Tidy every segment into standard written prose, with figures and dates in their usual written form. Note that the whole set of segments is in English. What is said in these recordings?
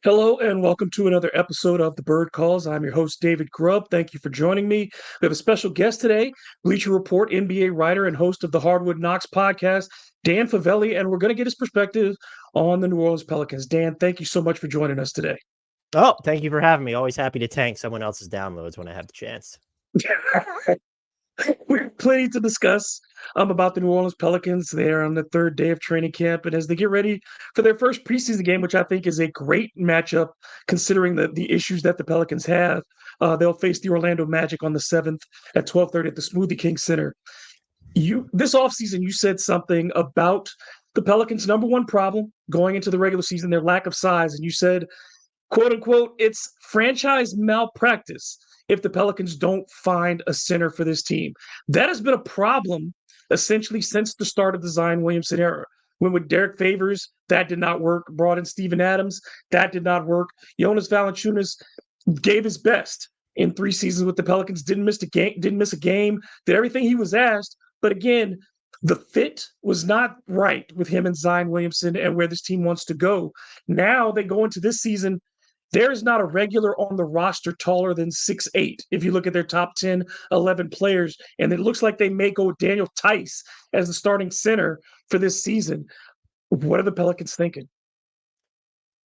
Hello and welcome to another episode of The Bird Calls. I'm your host, David Grubb. Thank you for joining me. We have a special guest today, Bleacher Report NBA writer and host of the Hardwood Knocks podcast, Dan Favale, and we're going to get his perspective on the New Orleans Pelicans. Dan, thank you so much for joining us today. Oh, thank you for having me. Always happy to tank someone else's downloads when I have the chance. We have plenty to discuss about the New Orleans Pelicans. They're on the third day of training camp, and as they get ready for their first preseason game, which I think is a great matchup considering the issues that the Pelicans have, they'll face the Orlando Magic on the 7th at 12:30 at the Smoothie King Center. This offseason, you said something about the Pelicans' number one problem going into the regular season, their lack of size, and you said, quote unquote, it's franchise malpractice if the Pelicans don't find a center for this team. That has been a problem essentially since the start of the Zion Williamson era. When with Derek Favors, that did not work. Brought in Steven Adams, that did not work. Jonas Valanciunas gave his best in 3 seasons with the Pelicans, didn't miss a game, did everything he was asked. But again, the fit was not right with him and Zion Williamson and where this team wants to go. Now they go into this season. There is not a regular on the roster taller than 6'8" if you look at their top 10, 11 players. And it looks like they may go with Daniel Tice as the starting center for this season. What are the Pelicans thinking?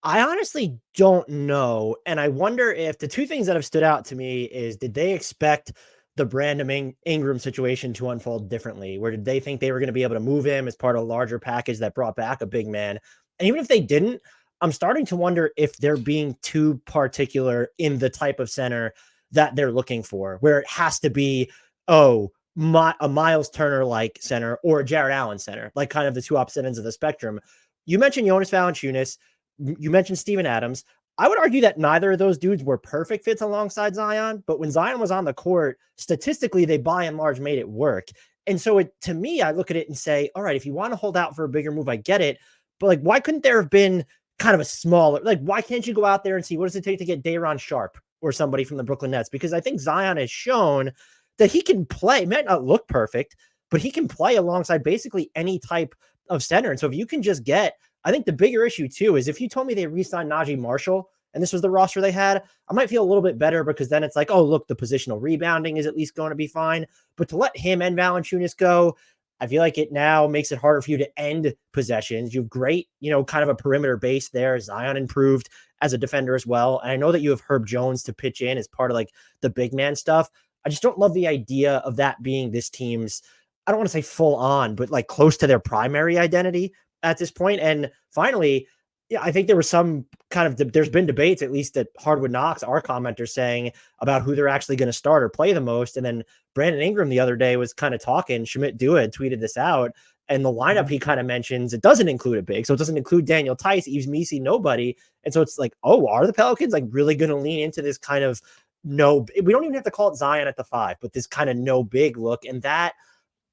I honestly don't know. And I wonder if the two things that have stood out to me is, did they expect the Brandon Ingram situation to unfold differently? Where did they think they were going to be able to move him as part of a larger package that brought back a big man? And even if they didn't, I'm starting to wonder if they're being too particular in the type of center that they're looking for, where it has to be, a Miles Turner like center or a Jared Allen center, like kind of the two opposite ends of the spectrum. You mentioned Jonas Valanciunas. You mentioned Steven Adams. I would argue that neither of those dudes were perfect fits alongside Zion, but when Zion was on the court, statistically, they by and large made it work. And so to me, I look at it and say, all right, if you want to hold out for a bigger move, I get it. But like, why couldn't there have been kind of a smaller, like, why can't you go out there and see what does it take to get Day'Ron Sharpe or somebody from the Brooklyn Nets? Because I think Zion has shown that he can play. It might not look perfect, but he can play alongside basically any type of center. And so if you can just get, I think the bigger issue too is if you told me they re-signed Najee Marshall and this was the roster they had, I might feel a little bit better because then it's like, oh, look, the positional rebounding is at least going to be fine. But to let him and Valanciunas go, I feel like it now makes it harder for you to end possessions. You have great, kind of a perimeter base there. Zion improved as a defender as well. And I know that you have Herb Jones to pitch in as part of like the big man stuff. I just don't love the idea of that being this team's, I don't want to say full on, but like close to their primary identity at this point. And finally, yeah, I think there was some kind of, there's been debates, at least at Hardwood Knocks, our commenters saying about who they're actually going to start or play the most. And then Brandon Ingram the other day was kind of talking, Shamit Dua had tweeted this out, and the lineup he kind of mentions, it doesn't include a big. So it doesn't include Daniel Tice, Yves Missi, nobody. And so it's like, oh, are the Pelicans like really going to lean into this kind of no, we don't even have to call it Zion at the 5, but this kind of no big look. And that,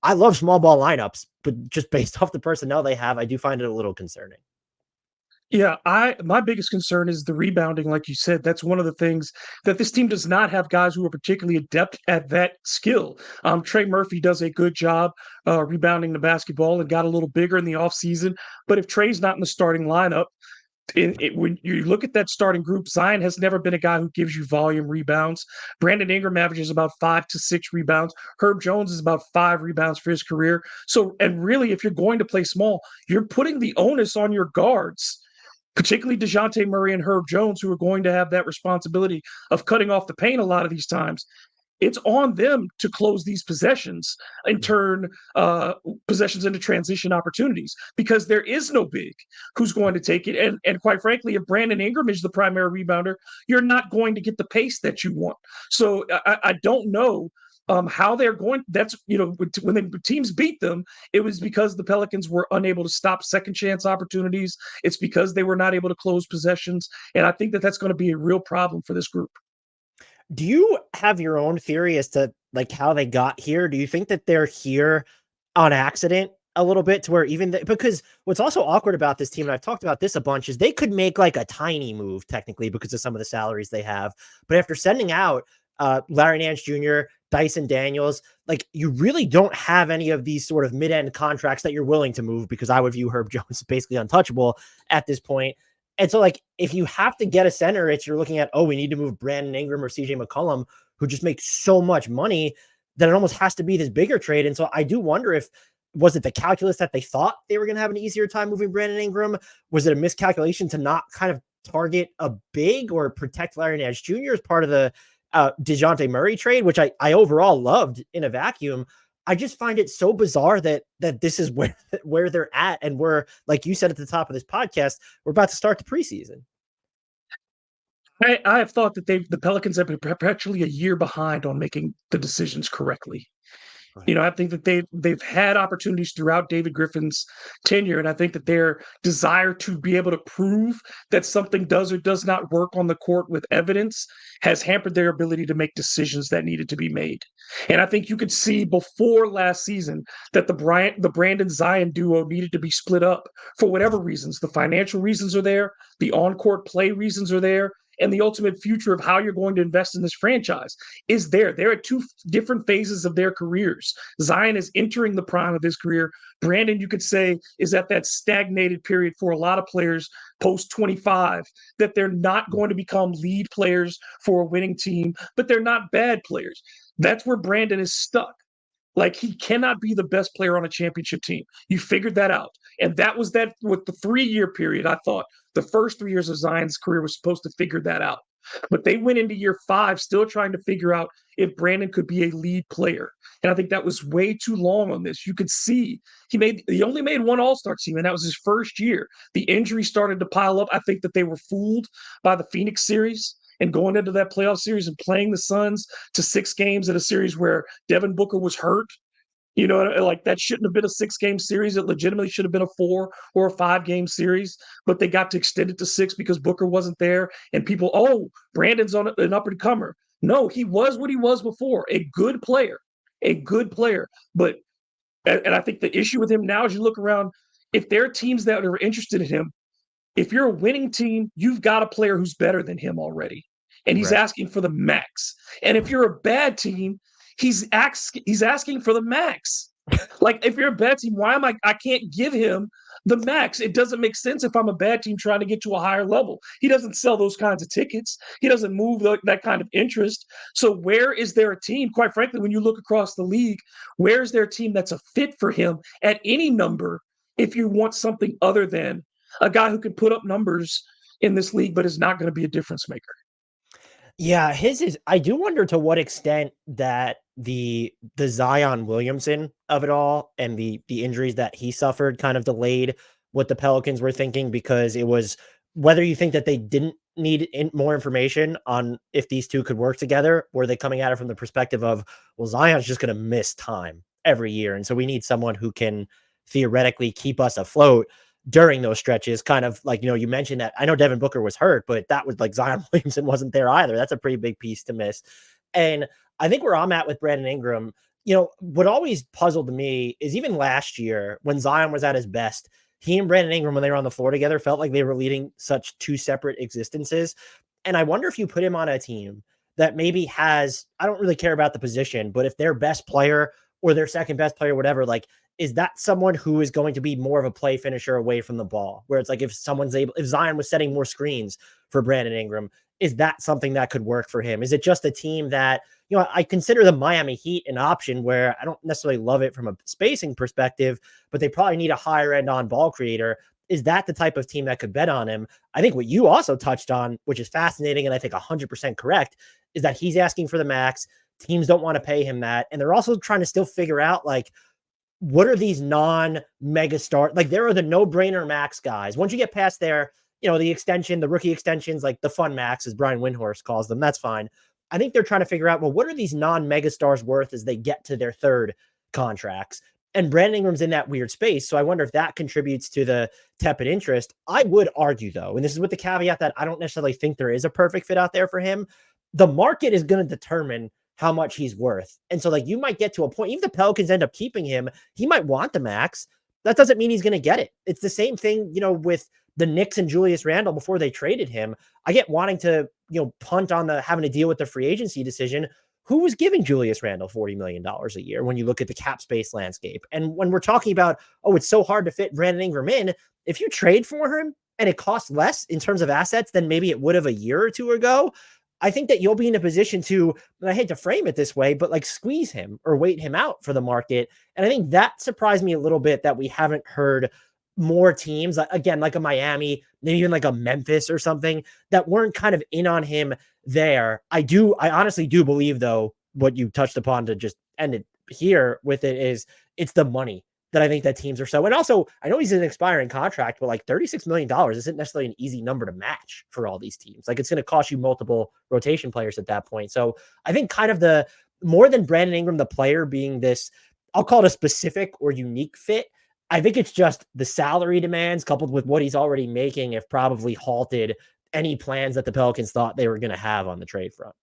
I love small ball lineups, but just based off the personnel they have, I do find it a little concerning. Yeah, my biggest concern is the rebounding, like you said. That's one of the things that this team does not have guys who are particularly adept at that skill. Trey Murphy does a good job rebounding the basketball and got a little bigger in the offseason. But if Trey's not in the starting lineup, when you look at that starting group, Zion has never been a guy who gives you volume rebounds. Brandon Ingram averages about 5 to 6 rebounds. Herb Jones is about 5 rebounds for his career. So, and really, if you're going to play small, you're putting the onus on your guards, particularly Dejounte Murray and Herb Jones, who are going to have that responsibility of cutting off the paint a lot of these times. It's on them to close these possessions and turn possessions into transition opportunities because there is no big who's going to take it. And quite frankly, if Brandon Ingram is the primary rebounder, you're not going to get the pace that you want. So I don't know how they're going. That's, when the teams beat them, it was because the Pelicans were unable to stop second chance opportunities. It's because they were not able to close possessions. And I think that that's going to be a real problem for this group. Do you have your own theory as to like how they got here? Do you think that they're here on accident a little bit to where because what's also awkward about this team, and I've talked about this a bunch, is they could make like a tiny move technically because of some of the salaries they have. But after sending out Larry Nance Jr., Dyson Daniels, like you really don't have any of these sort of mid-end contracts that you're willing to move because I would view Herb Jones basically untouchable at this point. And so, like, if you have to get a center, it's you're looking at, oh, we need to move Brandon Ingram or CJ McCollum, who just make so much money that it almost has to be this bigger trade. And so I do wonder if was it the calculus that they thought they were going to have an easier time moving Brandon Ingram? Was it a miscalculation to not kind of target a big or protect Larry Nance Jr. as part of the Dejounte Murray trade, which I overall loved in a vacuum? I just find it so bizarre that this is where they're at, and we're, like you said at the top of this podcast, we're about to start the preseason. I have thought that the Pelicans have been perpetually a year behind on making the decisions correctly. Right. I think that they've had opportunities throughout David Griffin's tenure, and I think that their desire to be able to prove that something does or does not work on the court with evidence has hampered their ability to make decisions that needed to be made. And I think you could see before last season that the Brandon Zion duo needed to be split up for whatever reasons. The financial reasons are there, the on-court play reasons are there, and the ultimate future of how you're going to invest in this franchise is there. They're at two different phases of their careers. Zion is entering the prime of his career. Brandon, you could say, is at that stagnated period for a lot of players post 25, that they're not going to become lead players for a winning team, but they're not bad players. That's where Brandon is stuck. Like, he cannot be the best player on a championship team. You figured that out. And that was that with the 3-year period. I thought the first 3 years of Zion's career was supposed to figure that out. But they went into year 5 still trying to figure out if Brandon could be a lead player. And I think that was way too long on this. You could see he only made one All-Star team, and that was his first year. The injury started to pile up. I think that they were fooled by the Phoenix series and going into that playoff series and playing the Suns to 6 games in a series where Devin Booker was hurt. Like, that shouldn't have been a 6-game series. It legitimately should have been a 4 or a 5-game series, but they got to extend it to 6 because Booker wasn't there. And people, oh, Brandon's on an up and comer. No, he was what he was before, a good player. But, and I think the issue with him now is you look around, if there are teams that are interested in him, if you're a winning team, you've got a player who's better than him already. And he's asking for the max. And if you're a bad team, he's asking for the max. Like, if you're a bad team, why am I can't give him the max? It doesn't make sense if I'm a bad team trying to get to a higher level. He doesn't sell those kinds of tickets. He doesn't move that kind of interest. So where is there a team, quite frankly, when you look across the league, where is there a team that's a fit for him at any number if you want something other than a guy who can put up numbers in this league but is not going to be a difference maker? Yeah, his is. I do wonder to what extent that the Zion Williamson of it all and the injuries that he suffered kind of delayed what the Pelicans were thinking, because it was whether you think that they didn't need more information on if these two could work together, were they coming at it from the perspective of, well, Zion's just going to miss time every year, and so we need someone who can theoretically keep us afloat during those stretches. Kind of like, you mentioned that I know Devin Booker was hurt, but that was like Zion Williamson wasn't there either. That's a pretty big piece to miss. And I think where I'm at with Brandon Ingram, what always puzzled me is even last year when Zion was at his best, he and Brandon Ingram, when they were on the floor together, felt like they were leading such two separate existences. And I wonder if you put him on a team that maybe has, I don't really care about the position, but if their best player or their second best player, whatever, like, is that someone who is going to be more of a play finisher away from the ball? Where it's like, if Zion was setting more screens for Brandon Ingram, is that something that could work for him? Is it just a team that, I consider the Miami Heat an option where I don't necessarily love it from a spacing perspective, but they probably need a higher end on ball creator. Is that the type of team that could bet on him? I think what you also touched on, which is fascinating, and I think 100% correct, is that he's asking for the max. Teams don't want to pay him that. And they're also trying to still figure out, like, what are these non-megastar? Like, there are the no-brainer max guys. Once you get past their, the extension, the rookie extensions, like the fun max, as Brian Windhorst calls them, that's fine. I think they're trying to figure out, well, what are these non-megastars worth as they get to their third contracts? And Brandon Ingram's in that weird space. So I wonder if that contributes to the tepid interest. I would argue, though, and this is with the caveat that I don't necessarily think there is a perfect fit out there for him. The market is going to determine how much he's worth. And so, like, you might get to a point, even if the Pelicans end up keeping him, he might want the max. That doesn't mean he's going to get it. It's the same thing, with the Knicks and Julius Randle before they traded him. I get wanting to, punt on having to deal with the free agency decision. Who was giving Julius Randle $40 million a year when you look at the cap space landscape? And when we're talking about, oh, it's so hard to fit Brandon Ingram in, if you trade for him, and it costs less in terms of assets than maybe it would have a year or two ago, I think that you'll be in a position to, and I hate to frame it this way, but like squeeze him or wait him out for the market. And I think that surprised me a little bit that we haven't heard more teams, again, like a Miami, maybe even like a Memphis or something, that weren't kind of in on him there. I honestly do believe, though, what you touched upon to just end it here with it is it's the money that I think that teams are so. And also, I know he's an expiring contract, but like $36 million isn't necessarily an easy number to match for all these teams. Like, it's going to cost you multiple rotation players at that point. So I think kind of the more than Brandon Ingram, the player being this, I'll call it a specific or unique fit, I think it's just the salary demands coupled with what he's already making have probably halted any plans that the Pelicans thought they were going to have on the trade front.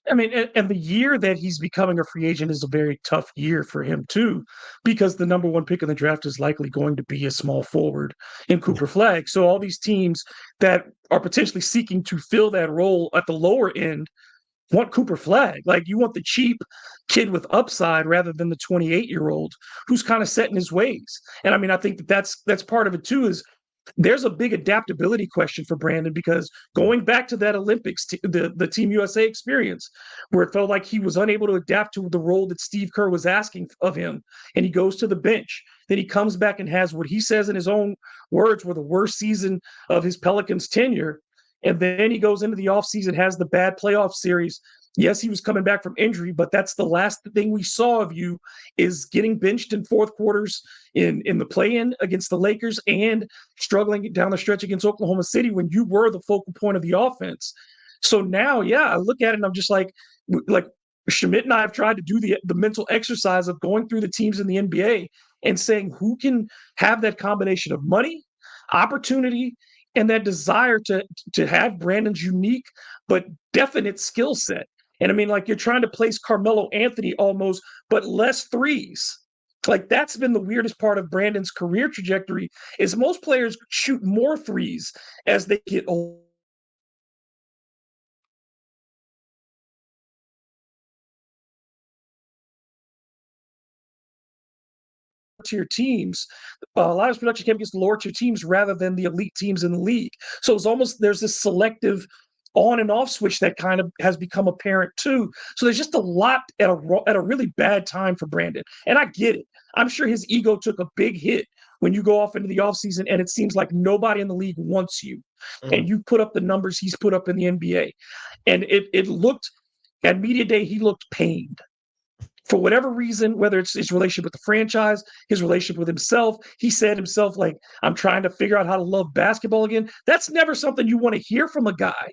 I mean, and the year that he's becoming a free agent is a very tough year for him too, because the number one pick in the draft is likely going to be a small forward in Cooper Flag. So all these teams that are potentially seeking to fill that role at the lower end want Cooper Flag. Like, you want the cheap kid with upside rather than the 28-year-old who's kind of set in his ways. And I mean, I think that's part of it too, is there's a big adaptability question for Brandon, because going back to that Olympics, the Team USA experience, where it felt like he was unable to adapt to the role that Steve Kerr was asking of him, and he goes to the bench, then he comes back and has what he says in his own words were the worst season of his Pelicans tenure. And then he goes into the offseason, has the bad playoff series. Yes, he was coming back from injury, but that's the last thing we saw of you, is getting benched in fourth quarters in the play-in against the Lakers and struggling down the stretch against Oklahoma City when you were the focal point of the offense. So now, yeah, I look at it and I'm just like Schmidt and I have tried to do the mental exercise of going through the teams in the NBA and saying who can have that combination of money, opportunity, and that desire to have Brandon's unique but definite skill set. And I mean, like, you're trying to place Carmelo Anthony almost, but less threes. Like, that's been the weirdest part of Brandon's career trajectory, is most players shoot more threes as they get older. Tier teams, a lot of his production came against lower tier teams rather than the elite teams in the league. So it's almost, there's this selective on and off switch that kind of has become apparent too. So there's just a lot at a really bad time for Brandon. And I get it. I'm sure his ego took a big hit when you go off into the offseason and it seems like nobody in the league wants you. And you put up the numbers he's put up in the NBA. And it looked, at media day, he looked pained. For whatever reason, whether it's his relationship with the franchise, his relationship with himself, he said himself, like, I'm trying to figure out how to love basketball again. That's never something you want to hear from a guy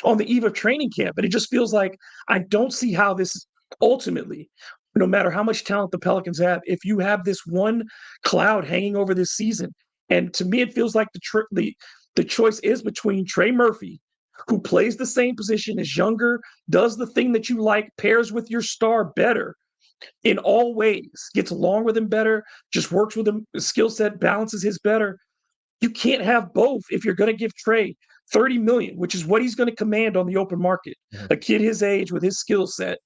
on the eve of training camp. And it just feels like, I don't see how this ultimately, no matter how much talent the Pelicans have, if you have this one cloud hanging over this season. And to me, it feels like the choice is between Trey Murphy, who plays the same position, is younger, does the thing that you like, pairs with your star better in all ways, gets along with him better, just works with him, skill set balances his better. You can't have both if you're going to give Trey $30 million, which is what he's going to command on the open market. A kid his age with his skill set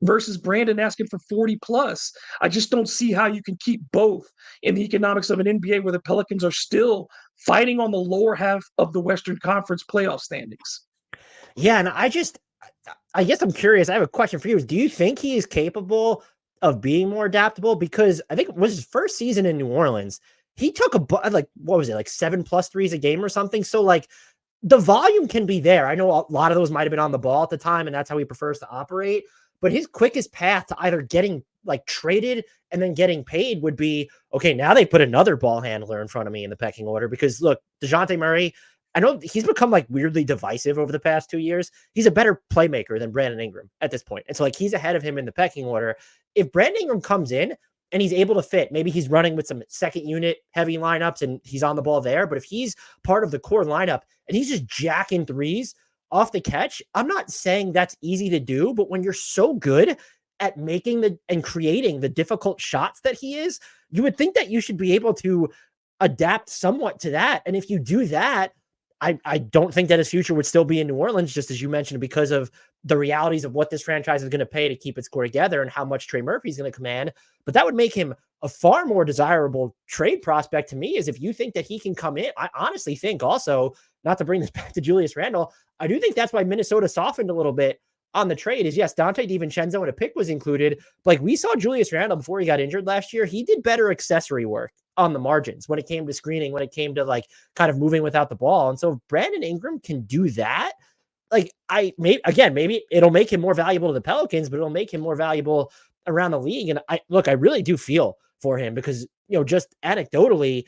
versus Brandon asking for 40 plus. I just don't see how you can keep both in the economics of an NBA where the Pelicans are still fighting on the lower half of the Western Conference playoff standings. Yeah, and I guess I'm curious. I have a question for you. Do you think he is capable of being more adaptable? Because I think it was his first season in New Orleans. He took what was it, like 7+ threes a game or something? So like the volume can be there. I know a lot of those might have been on the ball at the time, and that's how he prefers to operate. But his quickest path to either getting like traded and then getting paid would be, okay, now they put another ball handler in front of me in the pecking order. Because look, Dejounte Murray, I know he's become like weirdly divisive over the past 2 years. He's a better playmaker than Brandon Ingram at this point. And so like he's ahead of him in the pecking order. If Brandon Ingram comes in and he's able to fit, maybe he's running with some second unit heavy lineups and he's on the ball there. But if he's part of the core lineup and he's just jacking threes off the catch, I'm not saying that's easy to do, but when you're so good at making and creating the difficult shots that he is, you would think that you should be able to adapt somewhat to that. And if you do that, I don't think that his future would still be in New Orleans, just as you mentioned, because of the realities of what this franchise is going to pay to keep its core together and how much Trey Murphy is going to command. But that would make him a far more desirable trade prospect to me, is if you think that he can come in. I honestly think also, not to bring this back to Julius Randle, I do think that's why Minnesota softened a little bit on the trade. Is yes, Dante DiVincenzo and a pick was included. But like we saw Julius Randle before he got injured last year, he did better accessory work on the margins when it came to screening, when it came to like kind of moving without the ball. And so if Brandon Ingram can do that, like maybe it'll make him more valuable to the Pelicans, but it'll make him more valuable around the league. And I really do feel for him because, just anecdotally,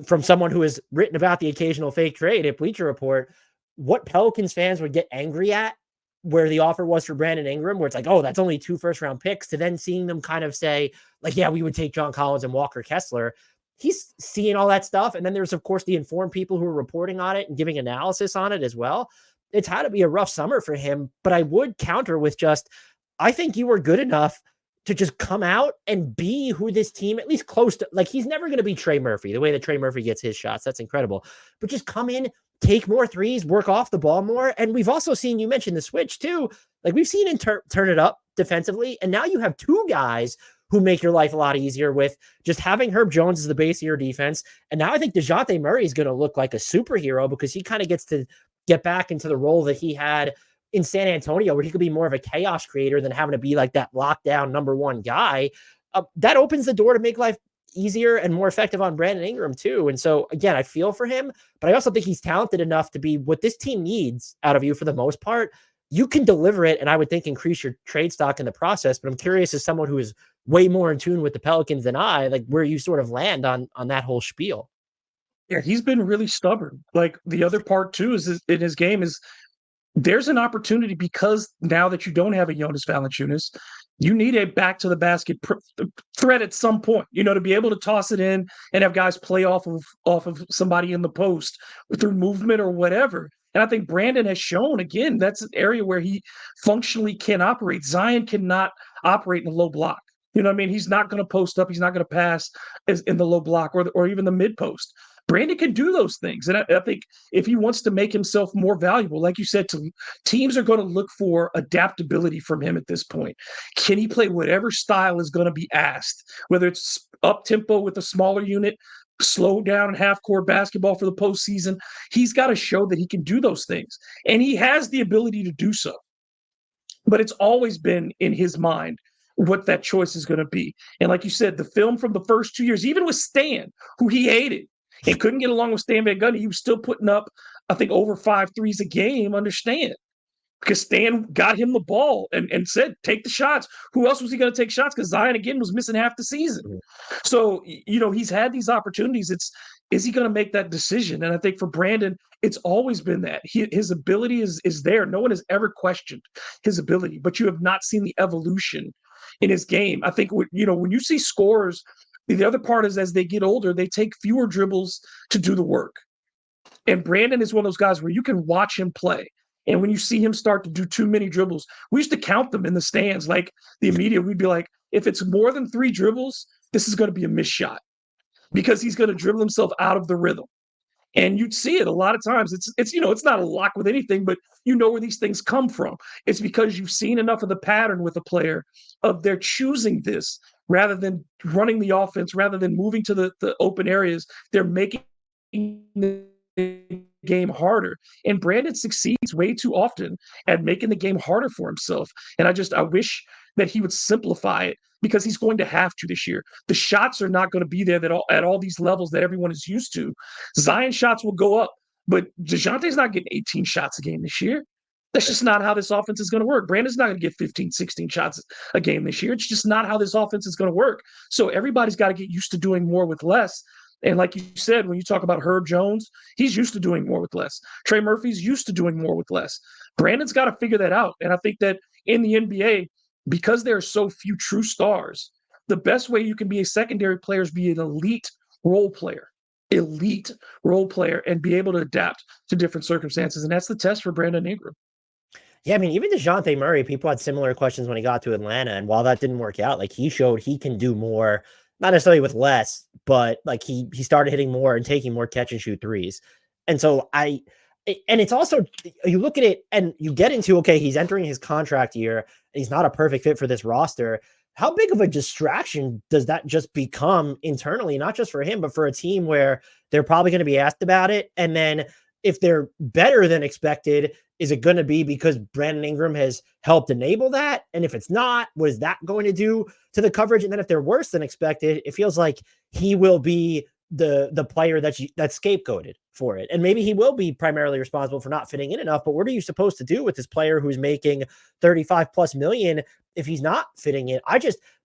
from someone who has written about the occasional fake trade at Bleacher Report, what Pelicans fans would get angry at where the offer was for Brandon Ingram, where it's like, oh, that's only 2 first-round picks, to then seeing them kind of say, like, yeah, we would take John Collins and Walker Kessler. He's seeing all that stuff. And then there's, of course, the informed people who are reporting on it and giving analysis on it as well. It's had to be a rough summer for him, but I would counter with just, I think you were good enough to just come out and be who this team, at least close to, like, he's never going to be Trey Murphy, the way that Trey Murphy gets his shots. That's incredible. But just come in, take more threes, work off the ball more. And we've also seen, you mentioned the switch too. Like we've seen him turn it up defensively. And now you have 2 guys who make your life a lot easier with just having Herb Jones as the base of your defense. And now I think Dejounte Murray is going to look like a superhero because he kind of gets to get back into the role that he had in San Antonio, where he could be more of a chaos creator than having to be like that lockdown number 1 guy. That opens the door to make life easier and more effective on Brandon Ingram too. And so again, I feel for him, but I also think he's talented enough to be what this team needs out of you for the most part. You can deliver it, and I would think increase your trade stock in the process. But I'm curious, as someone who is way more in tune with the Pelicans than I, like where you sort of land on that whole spiel. Yeah, he's been really stubborn. Like the other part too is in his game is there's an opportunity, because now that you don't have a Jonas Valanciunas, you need a back to the basket threat at some point, to be able to toss it in and have guys play off of somebody in the post through movement or whatever. And I think Brandon has shown, again, that's an area where he functionally can operate. Zion cannot operate in a low block. You know what I mean? He's not going to post up. He's not going to pass in the low block or even the mid post. Brandon can do those things. And I think if he wants to make himself more valuable, like you said, teams are going to look for adaptability from him at this point. Can he play whatever style is going to be asked, whether it's up-tempo with a smaller unit, slow down half-court basketball for the postseason? He's got to show that he can do those things. And he has the ability to do so. But it's always been in his mind what that choice is going to be. And like you said, the film from the first 2 years, even with Stan, who he hated, and couldn't get along with Stan Van Gundy, he was still putting up, I think, over 5 threes a game under Stan, because Stan got him the ball and said, take the shots. Who else was he going to take shots? Because Zion, again, was missing half the season. So, he's had these opportunities. Is he going to make that decision? And I think for Brandon, it's always been that. His ability is there. No one has ever questioned his ability, but you have not seen the evolution in his game. I think, when you see scorers, the other part is as they get older, they take fewer dribbles to do the work. And Brandon is one of those guys where you can watch him play. And when you see him start to do too many dribbles, we used to count them in the stands. Like the media, we'd be like, if it's more than 3 dribbles, this is going to be a missed shot, because he's going to dribble himself out of the rhythm. And you'd see it a lot of times. It's not a lock with anything, but where these things come from. It's because you've seen enough of the pattern with a player of they're choosing this rather than running the offense, rather than moving to the open areas. They're making the game harder. And Brandon succeeds way too often at making the game harder for himself. And I wish that he would simplify it, because he's going to have to this year. The shots are not going to be there at all these levels that everyone is used to. Zion shots will go up, but DeJounte's not getting 18 shots a game this year. That's just not how this offense is going to work. Brandon's not going to get 15, 16 shots a game this year. It's just not how this offense is going to work. So everybody's got to get used to doing more with less. And like you said, when you talk about Herb Jones, he's used to doing more with less. Trey Murphy's used to doing more with less. Brandon's got to figure that out. And I think that in the NBA, because there are so few true stars, the best way you can be a secondary player is be an elite role player, and be able to adapt to different circumstances. And that's the test for Brandon Ingram. Yeah, I mean, even Dejounte Murray, people had similar questions when he got to Atlanta. And while that didn't work out, like he showed he can do more, not necessarily with less, but like he started hitting more and taking more catch and shoot threes. And so I and it's also, you look at it and you get into, okay, he's entering his contract year. And he's not a perfect fit for this roster. How big of a distraction does that just become internally, not just for him, but for a team where they're probably going to be asked about it? And then if they're better than expected, is it going to be because Brandon Ingram has helped enable that? And if it's not, what is that going to do to the coverage? And then if they're worse than expected, it feels like he will be the player that's scapegoated for it. And maybe he will be primarily responsible for not fitting in enough, but what are you supposed to do with this player who's making 35 plus million if he's not fitting in?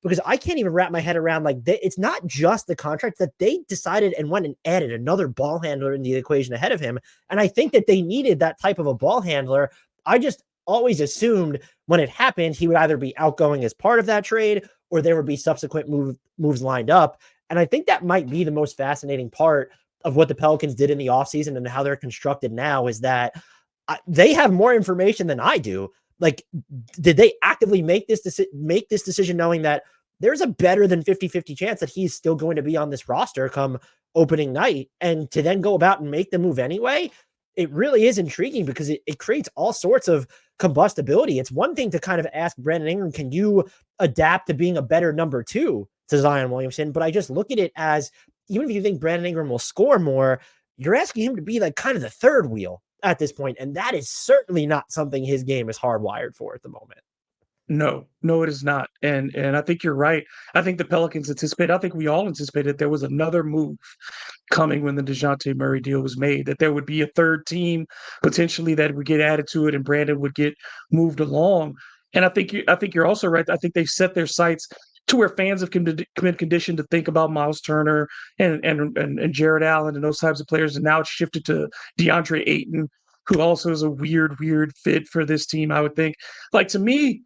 Because I can't even wrap my head around, like, it's not just the contract that they decided and went and added another ball handler in the equation ahead of him. And I think that they needed that type of a ball handler. I just always assumed when it happened, he would either be outgoing as part of that trade or there would be subsequent moves lined up. And I think that might be the most fascinating part of what the Pelicans did in the offseason and how they're constructed now, is that they have more information than I do. Like, did they actively make this decision knowing that there's a better than 50-50 chance that he's still going to be on this roster come opening night, and to then go about and make the move anyway? It really is intriguing because it creates all sorts of combustibility. It's one thing to kind of ask Brandon Ingram, can you adapt to being a better number two to Zion Williamson? But I just look at it as, even if you think Brandon Ingram will score more, you're asking him to be like kind of the third wheel at this point. And that is certainly not something his game is hardwired for at the moment. No, it is not. And I think you're right. I think the Pelicans anticipated, I think we all anticipated there was another move coming when the Dejounte Murray deal was made, that there would be a third team potentially that would get added to it and Brandon would get moved along. And I think you're also right. I think they've set their sights to where fans have been conditioned to think about Miles Turner and Jared Allen and those types of players. And now it's shifted to DeAndre Ayton, who also is a weird fit for this team, I would think. Like, to me,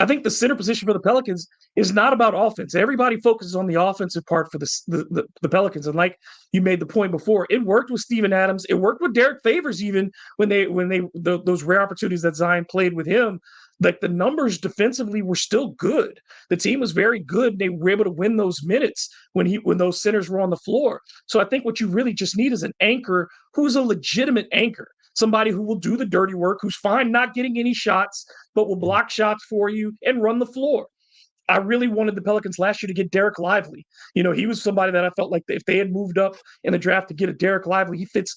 I think the center position for the Pelicans is not about offense. Everybody focuses on the offensive part for the Pelicans. And like you made the point before, it worked with Steven Adams. It worked with Derek Favors, even when those rare opportunities that Zion played with him. Like, the numbers defensively were still good. The team was very good. They were able to win those minutes when those centers were on the floor. So I think what you really just need is an anchor who's a legitimate anchor. Somebody who will do the dirty work, who's fine not getting any shots, but will block shots for you and run the floor. I really wanted the Pelicans last year to get Derek Lively. He was somebody that I felt like if they had moved up in the draft to get a Derek Lively, he fits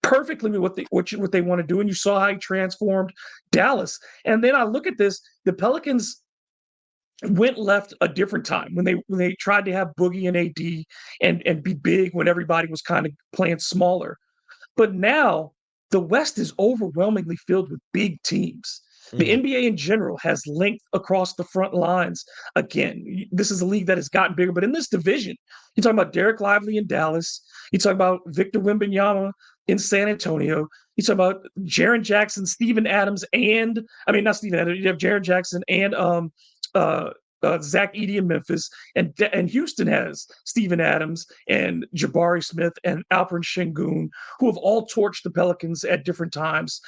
perfectly with what they want to do. And you saw how he transformed Dallas. And then I look at this, the Pelicans went left a different time when they tried to have Boogie and AD and be big when everybody was kind of playing smaller. But now the West is overwhelmingly filled with big teams. The NBA in general has length across the front lines. Again, this is a league that has gotten bigger, but in this division, you're talking about Derek Lively in Dallas. You talk about Victor Wembanyama in San Antonio. You talk about Jaren Jackson, Steven Adams, not Steven Adams. You have Jaren Jackson and Zach Edey in Memphis, and Houston has Steven Adams and Jabari Smith and Alperen Sengun, who have all torched the Pelicans at different times.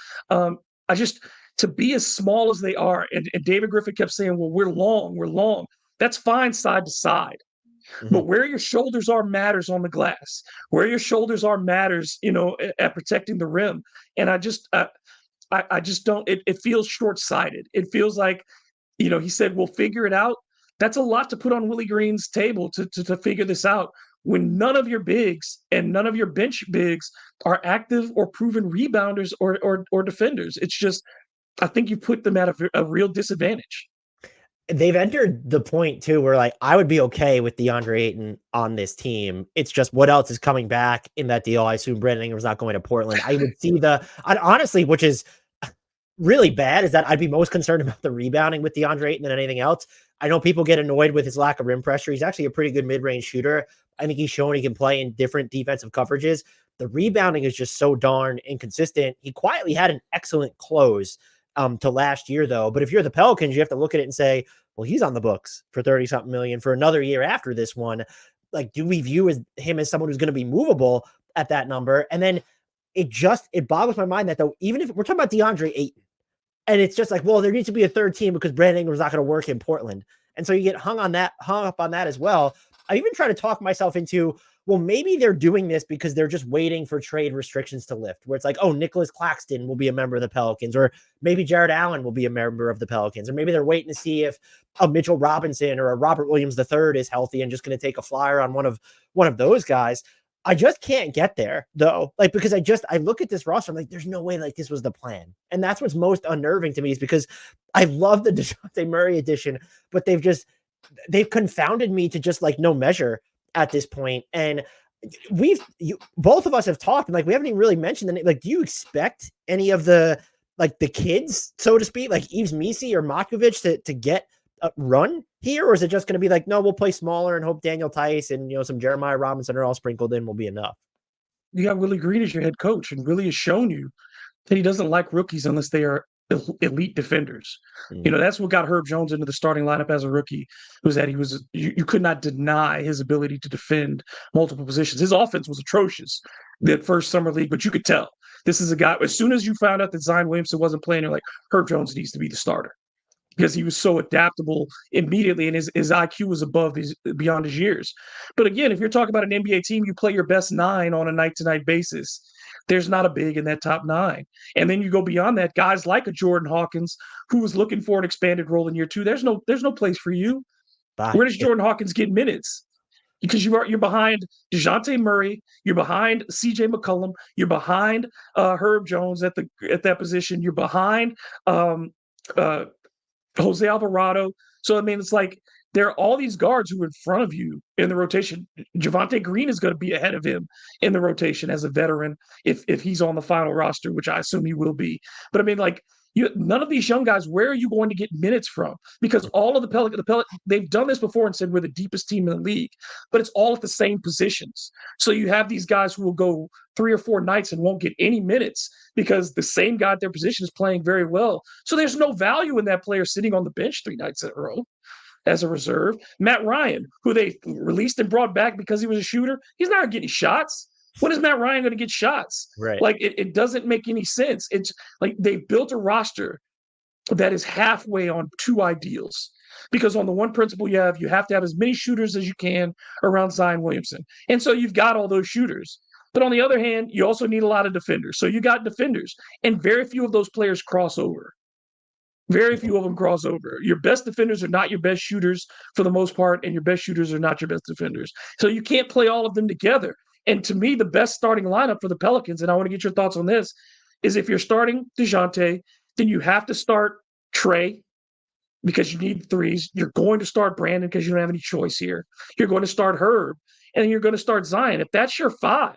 To be as small as they are, and David Griffin kept saying, well, we're long. That's fine side to side. Mm-hmm. But where your shoulders are matters on the glass. Where your shoulders are matters, at protecting the rim. And I just don't, it feels short-sighted. It feels like, he said, we'll figure it out. That's a lot to put on Willie Green's table to figure this out when none of your bigs and none of your bench bigs are active or proven rebounders or defenders. It's just, I think you put them at a real disadvantage. They've entered the point too where, like, I would be okay with DeAndre Ayton on this team. It's just what else is coming back in that deal. I assume Brandon Ingram's not going to Portland. I would see honestly, which is really bad, is that I'd be most concerned about the rebounding with DeAndre Ayton than anything else. I know people get annoyed with his lack of rim pressure. He's actually a pretty good mid-range shooter. I think he's shown he can play in different defensive coverages. The rebounding is just so darn inconsistent. He quietly had an excellent close to last year, though. But if you're the Pelicans, you have to look at it and say, well, he's on the books for 30-something million for another year after this one. Like, do we view him as someone who's going to be movable at that number? And then it boggles my mind that, though, even if we're talking about DeAndre Ayton, and it's just like, well, there needs to be a third team because Brandon Ingram's not going to work in Portland. And so you get hung up on that as well. I even try to talk myself into, well, maybe they're doing this because they're just waiting for trade restrictions to lift, where it's like, oh, Nicholas Claxton will be a member of the Pelicans, or maybe Jared Allen will be a member of the Pelicans, or maybe they're waiting to see if a Mitchell Robinson or a Robert Williams III is healthy and just going to take a flyer on one of those guys. I just can't get there though. Like, because I look at this roster, I'm like, there's no way like this was the plan. And that's what's most unnerving to me, is because I love the Dejounte Murray addition, but they've confounded me to just like no measure at this point. And both of us have talked, and like, we haven't even really mentioned the name. Like, do you expect any of the kids, so to speak, like Yves Missi or Matkovic to get a run here? Or is it just going to be like, no, we'll play smaller and hope Daniel Tice and, some Jeremiah Robinson are all sprinkled in will be enough? You got Willie Green as your head coach, and Willie has shown you that he doesn't like rookies unless they are elite defenders. That's what got Herb Jones into the starting lineup as a rookie, was that you could not deny his ability to defend multiple positions. His offense was atrocious that first summer league, but you could tell this is a guy. As soon as you found out that Zion Williamson wasn't playing, you're like, Herb Jones needs to be the starter, because he was so adaptable immediately, and his IQ was beyond his years. But again, if you're talking about an NBA team, you play your best 9 on a night-to-night basis. There's not a big in that top 9. And then you go beyond that, guys like a Jordan Hawkins, who was looking for an expanded role in year 2. There's no place for you. Where does Jordan Hawkins get minutes? Because you're behind Dejounte Murray, you're behind CJ McCollum, you're behind Herb Jones at that position, you're behind Jose Alvarado. So, I mean, it's like there are all these guards who are in front of you in the rotation. Javonte Green is going to be ahead of him in the rotation as a veteran if he's on the final roster, which I assume he will be. But I mean, like, none of these young guys, where are you going to get minutes from? Because all of the Pelicans, they've done this before and said we're the deepest team in the league, but it's all at the same positions. So you have these guys who will go 3 or 4 nights and won't get any minutes because the same guy at their position is playing very well. So there's no value in that player sitting on the bench 3 nights in a row as a reserve. Matt Ryan, who they released and brought back because he was a shooter, he's not getting shots. When is Matt Ryan going to get shots? Right. Like, it doesn't make any sense. It's like they built a roster that is halfway on 2 ideals. Because on the one principle you have to have as many shooters as you can around Zion Williamson. And so you've got all those shooters. But on the other hand, you also need a lot of defenders. So you got defenders, and very few of those players cross over. Very few of them cross over. Your best defenders are not your best shooters for the most part, and your best shooters are not your best defenders. So you can't play all of them together. And to me, the best starting lineup for the Pelicans, and I want to get your thoughts on this, is if you're starting Dejounte, then you have to start Trey because you need threes. You're going to start Brandon because you don't have any choice here. You're going to start Herb, and then you're going to start Zion. If that's your 5,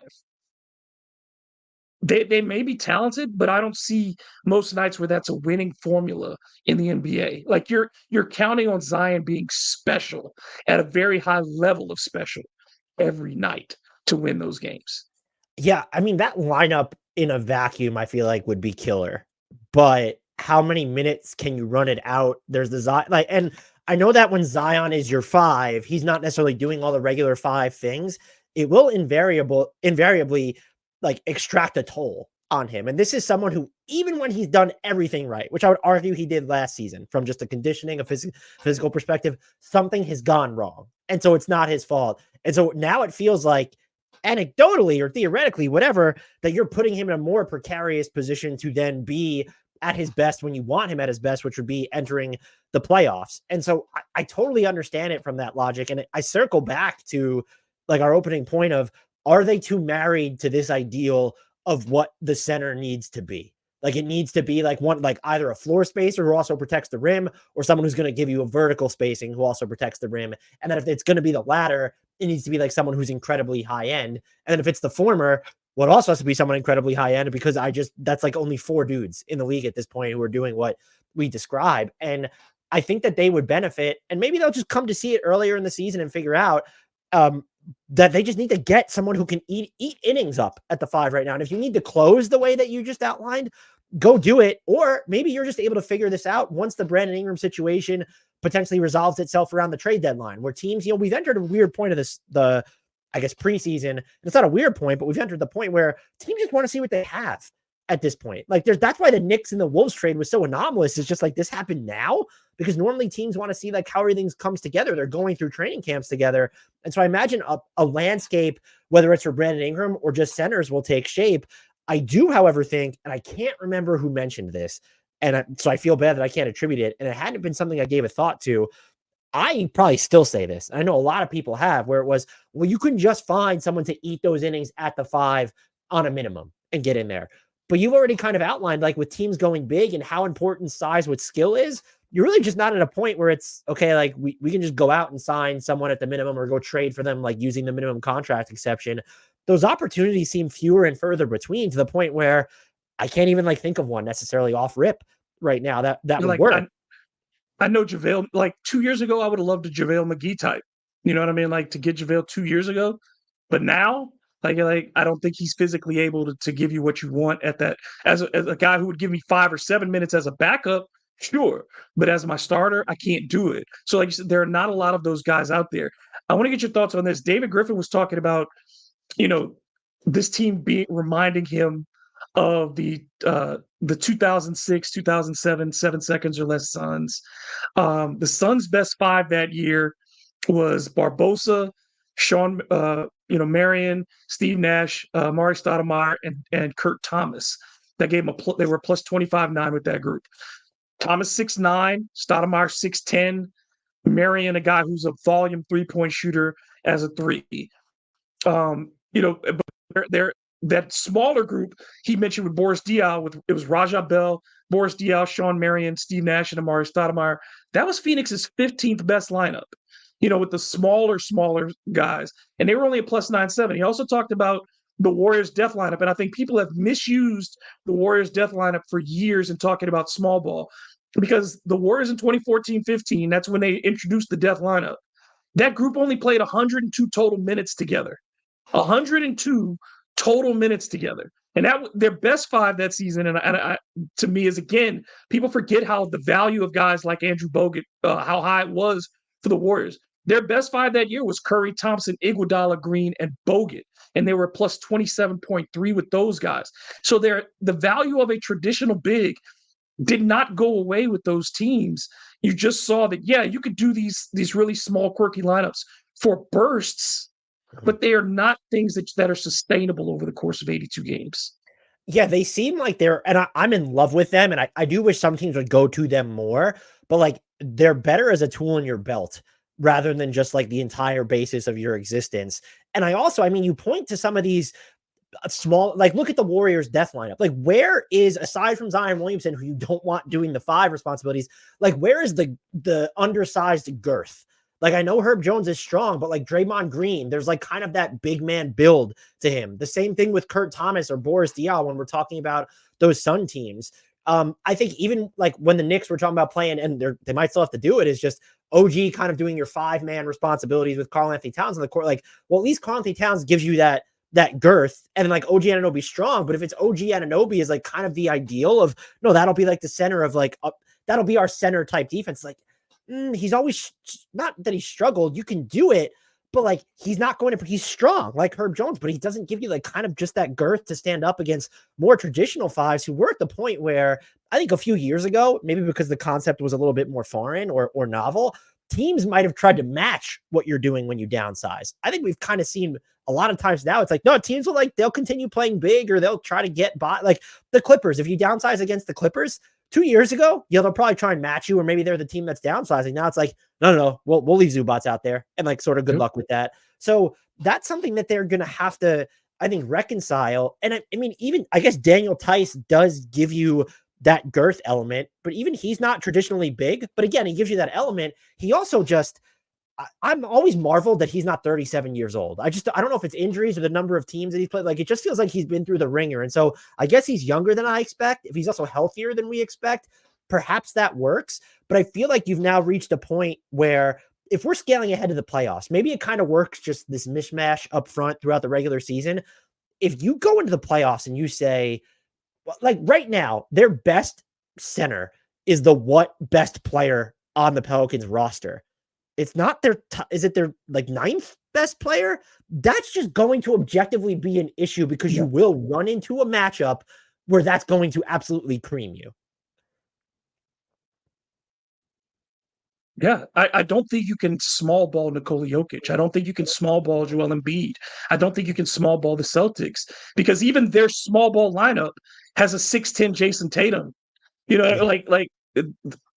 they may be talented, but I don't see most nights where that's a winning formula in the NBA. Like, you're counting on Zion being special at a very high level of special every night to win those games. Yeah, I mean, that lineup in a vacuum, I feel like, would be killer. But how many minutes can you run it out? There's the Zion, and I know that when Zion is your 5, he's not necessarily doing all the regular 5 things. It will invariably like extract a toll on him. And this is someone who, even when he's done everything right, which I would argue he did last season from just a conditioning, a physical perspective, something has gone wrong. And so it's not his fault. And so now it feels like, anecdotally or theoretically, whatever, that you're putting him in a more precarious position to then be at his best when you want him at his best, which would be entering the playoffs. And so I totally understand it from that logic. And I circle back to like our opening point of, are they too married to this ideal of what the center needs to be? Like, it needs to be like either a floor spacer who also protects the rim, or someone who's going to give you a vertical spacing who also protects the rim. And then if it's going to be the latter, it needs to be like someone who's incredibly high end. And then if it's the former, well, it also has to be someone incredibly high end, because that's like only 4 dudes in the league at this point who are doing what we describe. And I think that they would benefit, and maybe they'll just come to see it earlier in the season and figure out that they just need to get someone who can eat innings up at the 5 right now. And if you need to close the way that you just outlined, go do it. Or maybe you're just able to figure this out once the Brandon Ingram situation potentially resolves itself around the trade deadline, where teams, we've entered a weird point of this, I guess, preseason. It's not a weird point, but we've entered the point where teams just want to see what they have at this point. Like, that's why the Knicks and the Wolves trade was so anomalous. It's just like, this happened now. because normally teams want to see like how everything comes together. They're going through training camps together. And so I imagine a landscape, whether it's for Brandon Ingram or just centers, will take shape. I do, however, think, and I can't remember who mentioned this, so I feel bad that I can't attribute it, and it hadn't been something I gave a thought to. I probably still say this. I know a lot of people have, where it was, well, you couldn't just find someone to eat those innings at the 5 on a minimum and get in there. But you've already kind of outlined, like with teams going big and how important size with skill is, you're really just not at a point where it's okay, like we can just go out and sign someone at the minimum or go trade for them, like using the minimum contract exception. Those opportunities seem fewer and further between, to the point where I can't even like think of one necessarily off rip right now that would Like work. I know JaVale, like 2 years ago, I would have loved a JaVale McGee type. You know what I mean? Like to get JaVale 2 years ago. But now, like I don't think he's physically able to give you what you want at that. As a guy who would give me 5 or 7 minutes as a backup, sure. But as my starter, I can't do it. So like you said, there are not a lot of those guys out there. I want to get your thoughts on this. David Griffin was talking about, you know, this team being reminding him of the 2006, 2007 7 seconds or less Suns. The Suns' best 5 that year was Barbosa, Sean, Marion, Steve Nash, Mari Stoudemire, and Kurt Thomas. That gave them they were plus 25-9 with that group. Thomas 6'9", Stoudemire 6'10", Marion, a guy who's a volume 3-point shooter as a 3. But they're that smaller group he mentioned with Boris Diaw, it was Raja Bell, Boris Diaw, Sean Marion, Steve Nash, and Amari Stoudemire. That was Phoenix's 15th best lineup, with the smaller guys. And they were only a plus 9.7. He also talked about the Warriors' death lineup. And I think people have misused the Warriors' death lineup for years in talking about small ball, because the Warriors in 2014-15, that's when they introduced the death lineup. That group only played 102 total minutes together. 102 total minutes together. And that their best 5 that season, and to me, is, again, people forget how the value of guys like Andrew Bogut, how high it was for the Warriors. Their best 5 that year was Curry, Thompson, Iguodala, Green, and Bogut, and they were plus 27.3 with those guys. So the value of a traditional big did not go away with those teams. You just saw that, yeah, you could do these really small, quirky lineups for bursts, but they are not things that are sustainable over the course of 82 games. Yeah, they seem like and I'm in love with them, and I do wish some teams would go to them more, but like they're better as a tool in your belt rather than just like the entire basis of your existence. And I mean, you point to some of these small, like look at the Warriors death lineup. Like where is, aside from Zion Williamson, who you don't want doing the 5 responsibilities, like where is the undersized girth? Like I know Herb Jones is strong, but like Draymond Green, there's like kind of that big man build to him. The same thing with Kurt Thomas or Boris Diaw when we're talking about those Sun teams. I think even like when the Knicks were talking about playing, and they might still have to do it, is just OG kind of doing your 5-man responsibilities with Karl-Anthony Towns on the court. Like, well, at least Karl-Anthony Towns gives you that girth, and then like OG Anunoby strong. But if it's OG Anunoby is like kind of the ideal of, no, that'll be like the center of like that'll be our center type defense. Like he's always, not that he struggled, you can do it, but like he's not going to, he's strong like Herb Jones, but he doesn't give you like kind of just that girth to stand up against more traditional 5s who were at the point where I think a few years ago, maybe because the concept was a little bit more foreign or novel, teams might have tried to match what you're doing when you downsize. I think we've kind of seen a lot of times now, it's like, no, teams will they'll continue playing big, or they'll try to get by. Like the Clippers, if you downsize against the Clippers 2 years ago, they'll probably try and match you, or maybe they're the team that's downsizing. Now it's like, no, we'll leave Zubats out there, and like sort of good luck with that. So that's something that they're going to have to, I think, reconcile. And I mean, even I guess Daniel Tice does give you that girth element, but even he's not traditionally big. But again, he gives you that element. He also just, I'm always marveled that he's not 37 years old. I don't know if it's injuries or the number of teams that he's played. Like it just feels like he's been through the ringer. And so I guess he's younger than I expect. If he's also healthier than we expect, perhaps that works. But I feel like you've now reached a point where if we're scaling ahead of the playoffs, maybe it kind of works, just this mishmash up front throughout the regular season. If you go into the playoffs and you say, like right now, their best center is the best player on the Pelicans roster. It's not is it their like 9th best player? That's just going to objectively be an issue, because you will run into a matchup where that's going to absolutely cream you. Yeah, I don't think you can small ball Nikola Jokic. I don't think you can small ball Joel Embiid. I don't think you can small ball the Celtics because even their small ball lineup has a 6'10 Jason Tatum. You know, Yeah.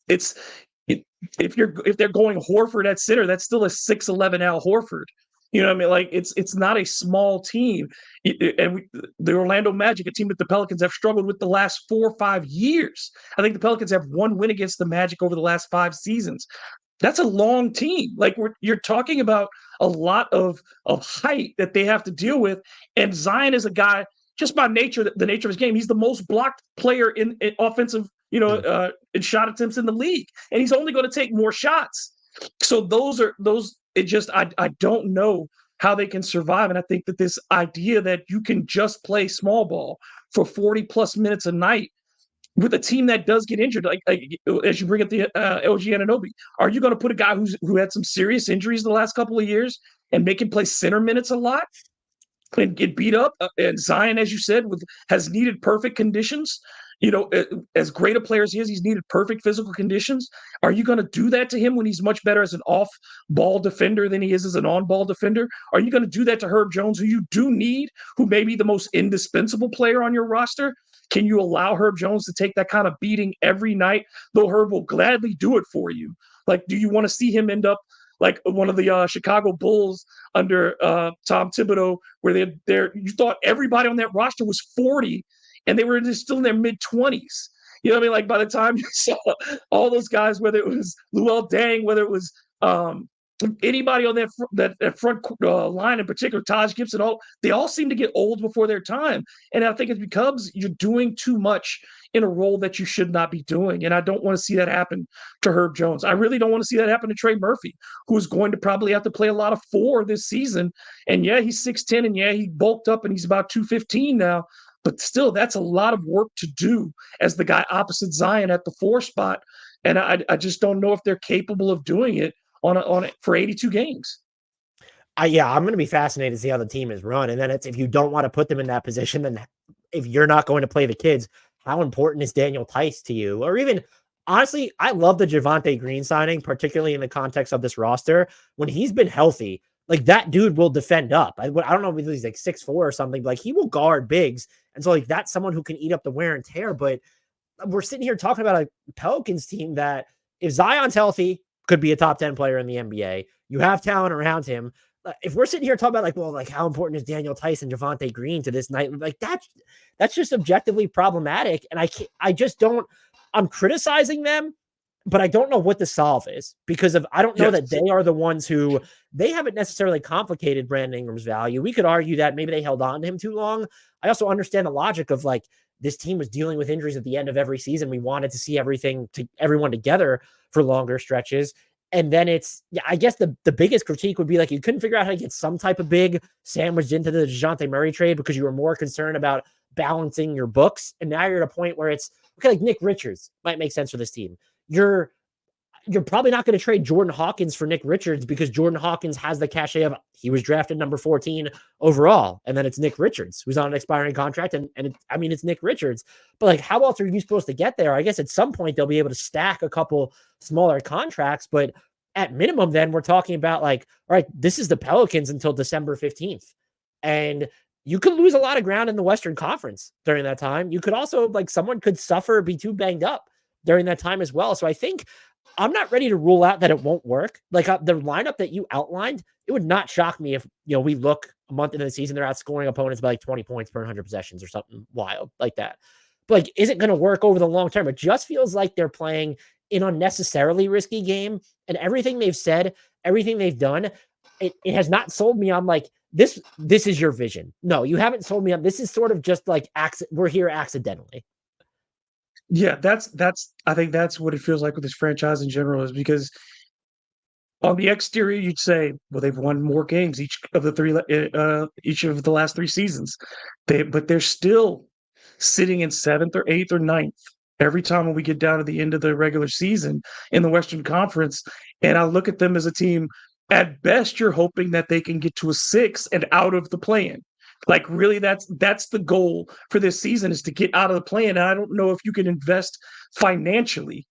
it's it, if they're going Horford at center, that's still a 6'11 Al Horford. You know what I mean? Like it's not a small team. The Orlando Magic, a team that the Pelicans have struggled with the last 4 or 5 years. I think the Pelicans have one win against the Magic over the last 5 seasons. That's a long team. Like you're talking about a lot of height that they have to deal with. And Zion is a guy just by nature, the nature of his game. He's the most blocked player in offensive, in shot attempts in the league, and he's only going to take more shots. So those. It just I don't know how they can survive, and I think that this idea that you can just play small ball for 40 plus minutes a night with a team that does get injured, like as you bring up the LG Anunoby, are you going to put a guy who had some serious injuries the last couple of years and make him play center minutes a lot and get beat up? And Zion, as you said, has needed perfect conditions. As great a player as he is, he's needed perfect physical conditions. Are you going to do that to him when he's much better as an off-ball defender than he is as an on-ball defender? Are you going to do that to Herb Jones, who you do need, who may be the most indispensable player on your roster? Can you allow Herb Jones to take that kind of beating every night, though Herb will gladly do it for you? Like, do you want to see him end up like one of the Chicago Bulls under Tom Thibodeau, where you thought everybody on that roster was 40 and they were just still in their mid-20s? You know what I mean? Like by the time you saw all those guys, whether it was Luol Deng, whether it was anybody on that front line in particular, Taj Gibson, they all seem to get old before their time. And I think it's because you're doing too much in a role that you should not be doing. And I don't want to see that happen to Herb Jones. I really don't want to see that happen to Trey Murphy, who's going to probably have to play a lot of 4 this season. And yeah, he's 6'10", and yeah, he bulked up and he's about 215 now. But still, that's a lot of work to do as the guy opposite Zion at the 4 spot. And I just don't know if they're capable of doing it on it for 82 games. Yeah, I'm going to be fascinated to see how the team is run. And then if you don't want to put them in that position, then if you're not going to play the kids, how important is Daniel Tice to you? Or even, honestly, I love the Javonte Green signing, particularly in the context of this roster. When he's been healthy, like that dude will defend up. I don't know if he's like 6'4" or something, but like he will guard bigs. And so like that's someone who can eat up the wear and tear. But we're sitting here talking about a Pelicans team that if Zion's healthy, could be a top 10 player in the NBA. You have talent around him. If we're sitting here talking about like how important is Daniel Tice and Javonte Green to this night? Like that's just objectively problematic. And I just don't, I'm criticizing them, but I don't know what the solve is because I don't know that they are the ones who they haven't necessarily complicated Brandon Ingram's value. We could argue that maybe they held on to him too long. I also understand the logic of like, this team was dealing with injuries at the end of every season. We wanted to see everyone together for longer stretches. And then I guess the biggest critique would be like, you couldn't figure out how to get some type of big sandwiched into the Dejounte Murray trade because you were more concerned about balancing your books. And now you're at a point where it's okay. Like Nick Richards might make sense for this team. You're probably not going to trade Jordan Hawkins for Nick Richards because Jordan Hawkins has the cachet of he was drafted number 14 overall. And then it's Nick Richards who's on an expiring contract. And it's Nick Richards, but like, how else are you supposed to get there? I guess at some point they'll be able to stack a couple smaller contracts, but at minimum, then we're talking about like, all right, this is the Pelicans until December 15th. And you could lose a lot of ground in the Western Conference during that time. You could also like someone could suffer, be too banged up during that time as well. So I think I'm not ready to rule out that it won't work. Like the lineup that you outlined, it would not shock me if, we look a month into the season, they're outscoring opponents by like 20 points per 100 possessions or something wild like that. But like, is it going to work over the long term? It just feels like they're playing an unnecessarily risky game, and everything they've said, everything they've done, it has not sold me on like, this is your vision. No, you haven't sold me on, this is sort of just like, we're here accidentally. Yeah, I think that's what it feels like with this franchise in general, is because on the exterior, you'd say, well, they've won more games each of the last 3 seasons. But they're still sitting in 7th or 8th or 9th every time when we get down to the end of the regular season in the Western Conference. And I look at them as a team, at best, you're hoping that they can get to a 6 and out of the play-in. Like, really, that's the goal for this season, is to get out of the play-in. And I don't know if you can invest financially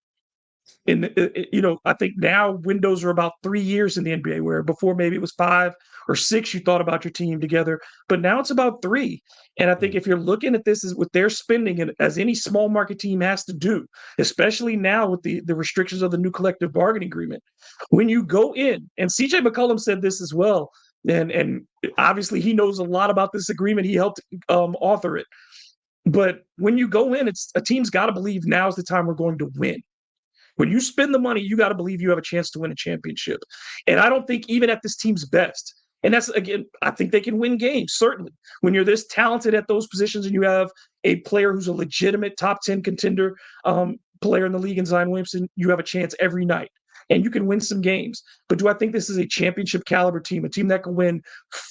I think now windows are about 3 years in the NBA, where before maybe it was 5 or 6 you thought about your team together, but now it's about 3. And I think if you're looking at this as with their spending and as any small market team has to do, especially now with the restrictions of the new collective bargaining agreement, when you go in, and CJ McCollum said this as well, and obviously he knows a lot about this agreement. He helped author it. But when you go in, it's a team's got to believe now's the time we're going to win. When you spend the money, you got to believe you have a chance to win a championship. And I don't think even at this team's best, and that's again, I think they can win games, certainly. When you're this talented at those positions and you have a player who's a legitimate top 10 contender player in the league in Zion Williamson, you have a chance every night. And you can win some games. But do I think this is a championship caliber team, a team that can win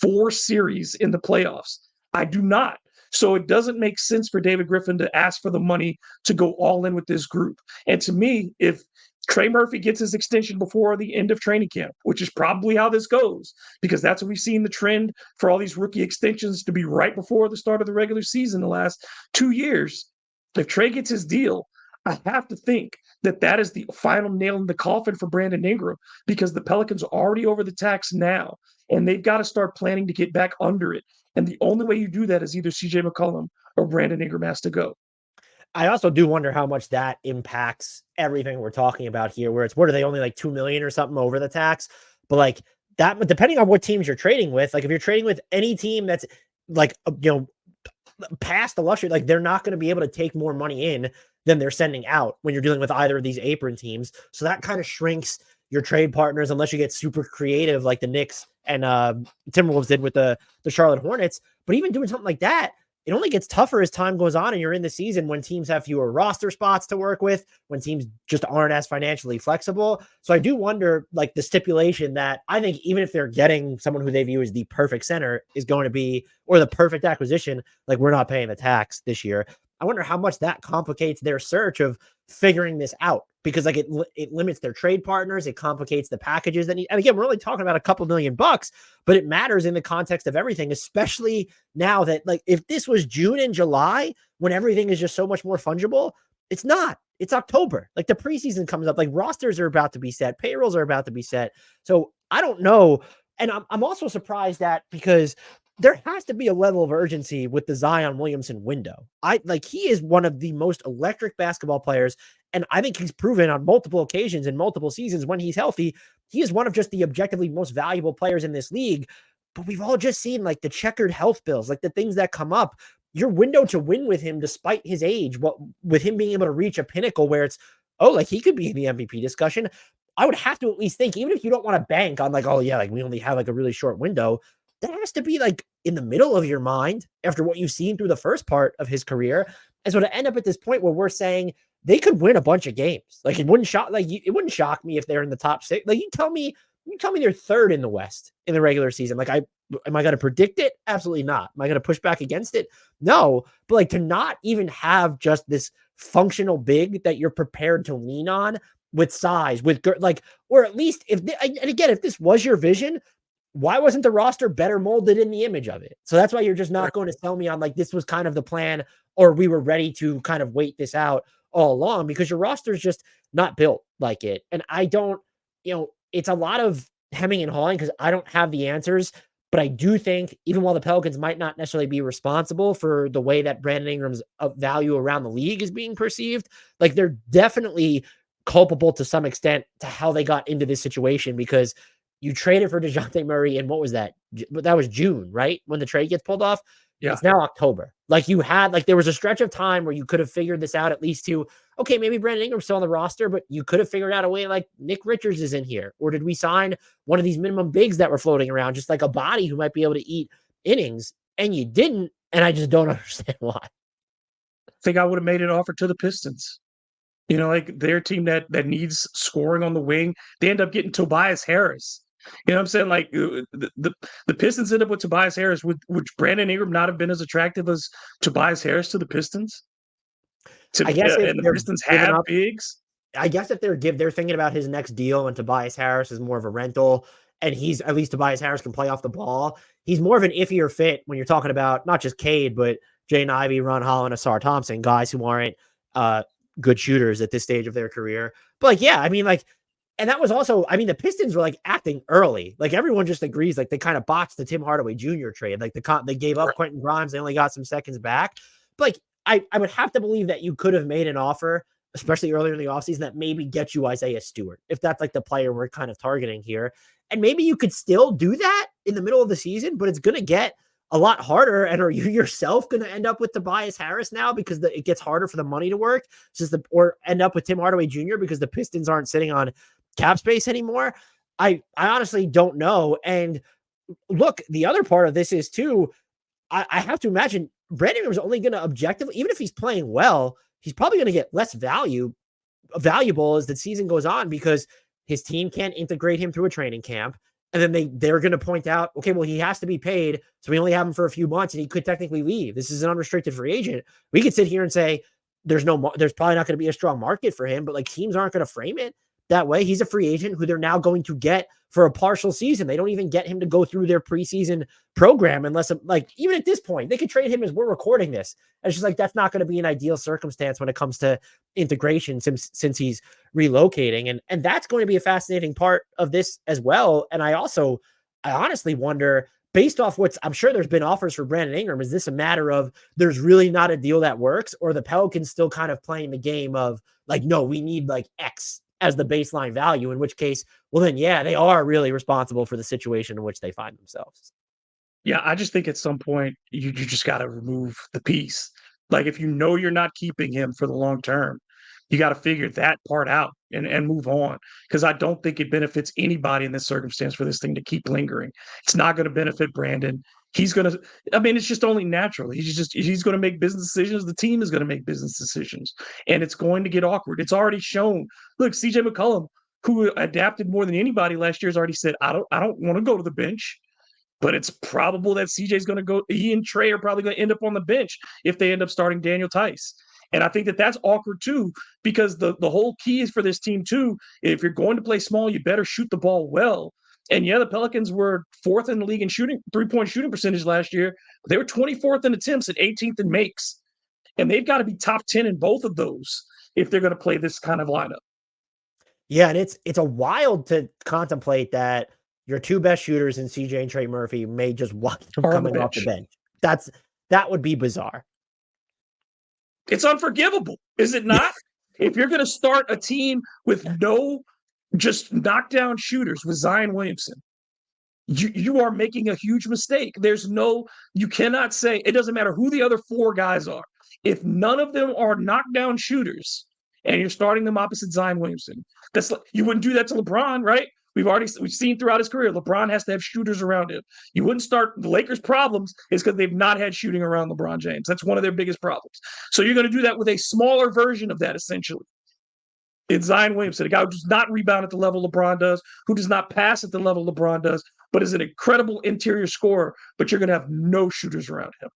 4 series in the playoffs? I do not. So it doesn't make sense for David Griffin to ask for the money to go all in with this group. And to me, if Trey Murphy gets his extension before the end of training camp, which is probably how this goes, because that's what we've seen the trend for all these rookie extensions to be right before the start of the regular season the last 2 years. If Trey gets his deal, I have to think that that is the final nail in the coffin for Brandon Ingram, because the Pelicans are already over the tax now, and they've got to start planning to get back under it. And the only way you do that is either CJ McCollum or Brandon Ingram has to go. I also do wonder how much that impacts everything we're talking about here, where it's, what are they, only like 2 million or something over the tax? But like that, depending on what teams you're trading with, like if you're trading with any team that's like, past the luxury, like they're not going to be able to take more money in than they're sending out when you're dealing with either of these apron teams. So that kind of shrinks your trade partners unless you get super creative like the Knicks and Timberwolves did with the Charlotte Hornets. But even doing something like that, it only gets tougher as time goes on and you're in the season, when teams have fewer roster spots to work with, when teams just aren't as financially flexible. So I do wonder, like, the stipulation that I think even if they're getting someone who they view as the perfect center is going to be, or the perfect acquisition, like, we're not paying the tax this year. I wonder how much that complicates their search of figuring this out, because like it limits their trade partners. It complicates the packages that need, and again, we're only talking about a couple $1,000,000, but it matters in the context of everything, especially now that, like, if this was June and July when everything is just so much more fungible, it's not. It's October. Like, the preseason comes up, like rosters are about to be set, payrolls are about to be set. So I don't know. And I'm also surprised that, because there has to be a level of urgency with the Zion Williamson window. He is one of the most electric basketball players. And I think he's proven on multiple occasions in multiple seasons, when he's healthy, he is one of just the objectively most valuable players in this league. But we've all just seen, like, the checkered health bills, like the things that come up. Your window to win with him, despite his age, with him being able to reach a pinnacle where it's, oh, like, he could be in the MVP discussion. I would have to at least think, even if you don't want to bank on, like, oh yeah, like we only have like a really short window, that has to be like in the middle of your mind after what you've seen through the first part of his career. And so to end up at this point where we're saying they could win a bunch of games, like it wouldn't shock me if they're in the top 6. Like, you tell me they're third in the West in the regular season. Like, am I going to predict it? Absolutely not. Am I going to push back against it? No. But like, to not even have just this functional big that you're prepared to lean on with size, with like, or at least if this was your vision, why wasn't the roster better molded in the image of it? So that's why you're just not going to sell me on, like, this was kind of the plan, or we were ready to kind of wait this out all along, because your roster is just not built like it. And I don't, it's a lot of hemming and hawing because I don't have the answers. But I do think, even while the Pelicans might not necessarily be responsible for the way that Brandon Ingram's value around the league is being perceived, like, they're definitely culpable to some extent to how they got into this situation, because you traded for Dejounte Murray, and what was that? That was June, right? When the trade gets pulled off. Yeah. It's now October. Like, there was a stretch of time where you could have figured this out, at least to, okay, maybe Brandon Ingram's still on the roster, but you could have figured out a way, like Nick Richards is in here. Or did we sign one of these minimum bigs that were floating around, just like a body who might be able to eat innings? And you didn't. And I just don't understand why. I think I would have made an offer to the Pistons. Like, their team that needs scoring on the wing. They end up getting Tobias Harris. You know what I'm saying? Like, the Pistons end up with Tobias Harris. Would Brandon Ingram not have been as attractive as Tobias Harris to the Pistons? I guess and the Pistons have bigs. I guess if they're thinking about his next deal, and Tobias Harris is more of a rental, and at least Tobias Harris can play off the ball. He's more of an iffier fit when you're talking about not just Cade, but Jaden Ivey, Ron Holland, Asar Thompson, guys who aren't good shooters at this stage of their career. But like, yeah, I mean, like, and that was also, I mean, the Pistons were like acting early. Like everyone just agrees, like they kind of botched the Tim Hardaway Jr. trade. Like they gave up Quentin Grimes. They only got some seconds back. But like, I would have to believe that you could have made an offer, especially earlier in the offseason, that maybe gets you Isaiah Stewart, if that's like the player we're kind of targeting here. And maybe you could still do that in the middle of the season, but it's going to get a lot harder. And are you yourself going to end up with Tobias Harris now because it gets harder for the money to work? Or end up with Tim Hardaway Jr. because the Pistons aren't sitting on cap space anymore? I honestly don't know. And look, the other part of this is too, I have to imagine Brandon Ingram is only going to objectively, even if he's playing well, he's probably going to get less valuable as the season goes on because his team can't integrate him through a training camp. And then they're going to point out, okay, well, he has to be paid. So we only have him for a few months and he could technically leave. This is an unrestricted free agent. We could sit here and say, there's probably not going to be a strong market for him, but like teams aren't going to frame it that way. He's a free agent who they're now going to get for a partial season. They don't even get him to go through their preseason program unless, like, even at this point, they could trade him as we're recording this. And it's just like, that's not going to be an ideal circumstance when it comes to integration since he's relocating. And that's going to be a fascinating part of this as well. And I honestly wonder, based off I'm sure there's been offers for Brandon Ingram, is this a matter of there's really not a deal that works, or the Pelicans still kind of playing the game of like, no, we need like X as the baseline value, in which case, well, then, yeah, they are really responsible for the situation in which they find themselves. Yeah, I just think at some point you just got to remove the piece. Like if you know you're not keeping him for the long term, you got to figure that part out and move on. Because I don't think it benefits anybody in this circumstance for this thing to keep lingering. It's not going to benefit Brandon. He's going to, I mean, it's just only natural. He's going to make business decisions. The team is going to make business decisions, and it's going to get awkward. It's already shown. Look, CJ McCollum, who adapted more than anybody last year, has already said, I don't want to go to the bench. But it's probable that CJ's going to go. He and Trey are probably going to end up on the bench if they end up starting Daniel Tice. And I think that that's awkward too, because the whole key is for this team too. If you're going to play small, you better shoot the ball well. And yeah, the Pelicans were 4th in the league in shooting, 3-point shooting percentage last year. But they were 24th in attempts and 18th in makes. And they've got to be top 10 in both of those if they're going to play this kind of lineup. Yeah, and it's a wild to contemplate that your two best shooters in CJ and Trey Murphy may just watch them coming off the bench. That would be bizarre. It's unforgivable, is it not? If you're going to start a team with no just knockdown shooters with Zion Williamson, you are making a huge mistake. You cannot say, it doesn't matter who the other 4 guys are. If none of them are knockdown shooters and you're starting them opposite Zion Williamson, you wouldn't do that to LeBron, right? We've seen throughout his career, LeBron has to have shooters around him. You wouldn't start the Lakers' problems is because they've not had shooting around LeBron James. That's one of their biggest problems. So you're going to do that with a smaller version of that, essentially. It's Zion Williamson, a guy who does not rebound at the level LeBron does, who does not pass at the level LeBron does, but is an incredible interior scorer, but you're going to have no shooters around him.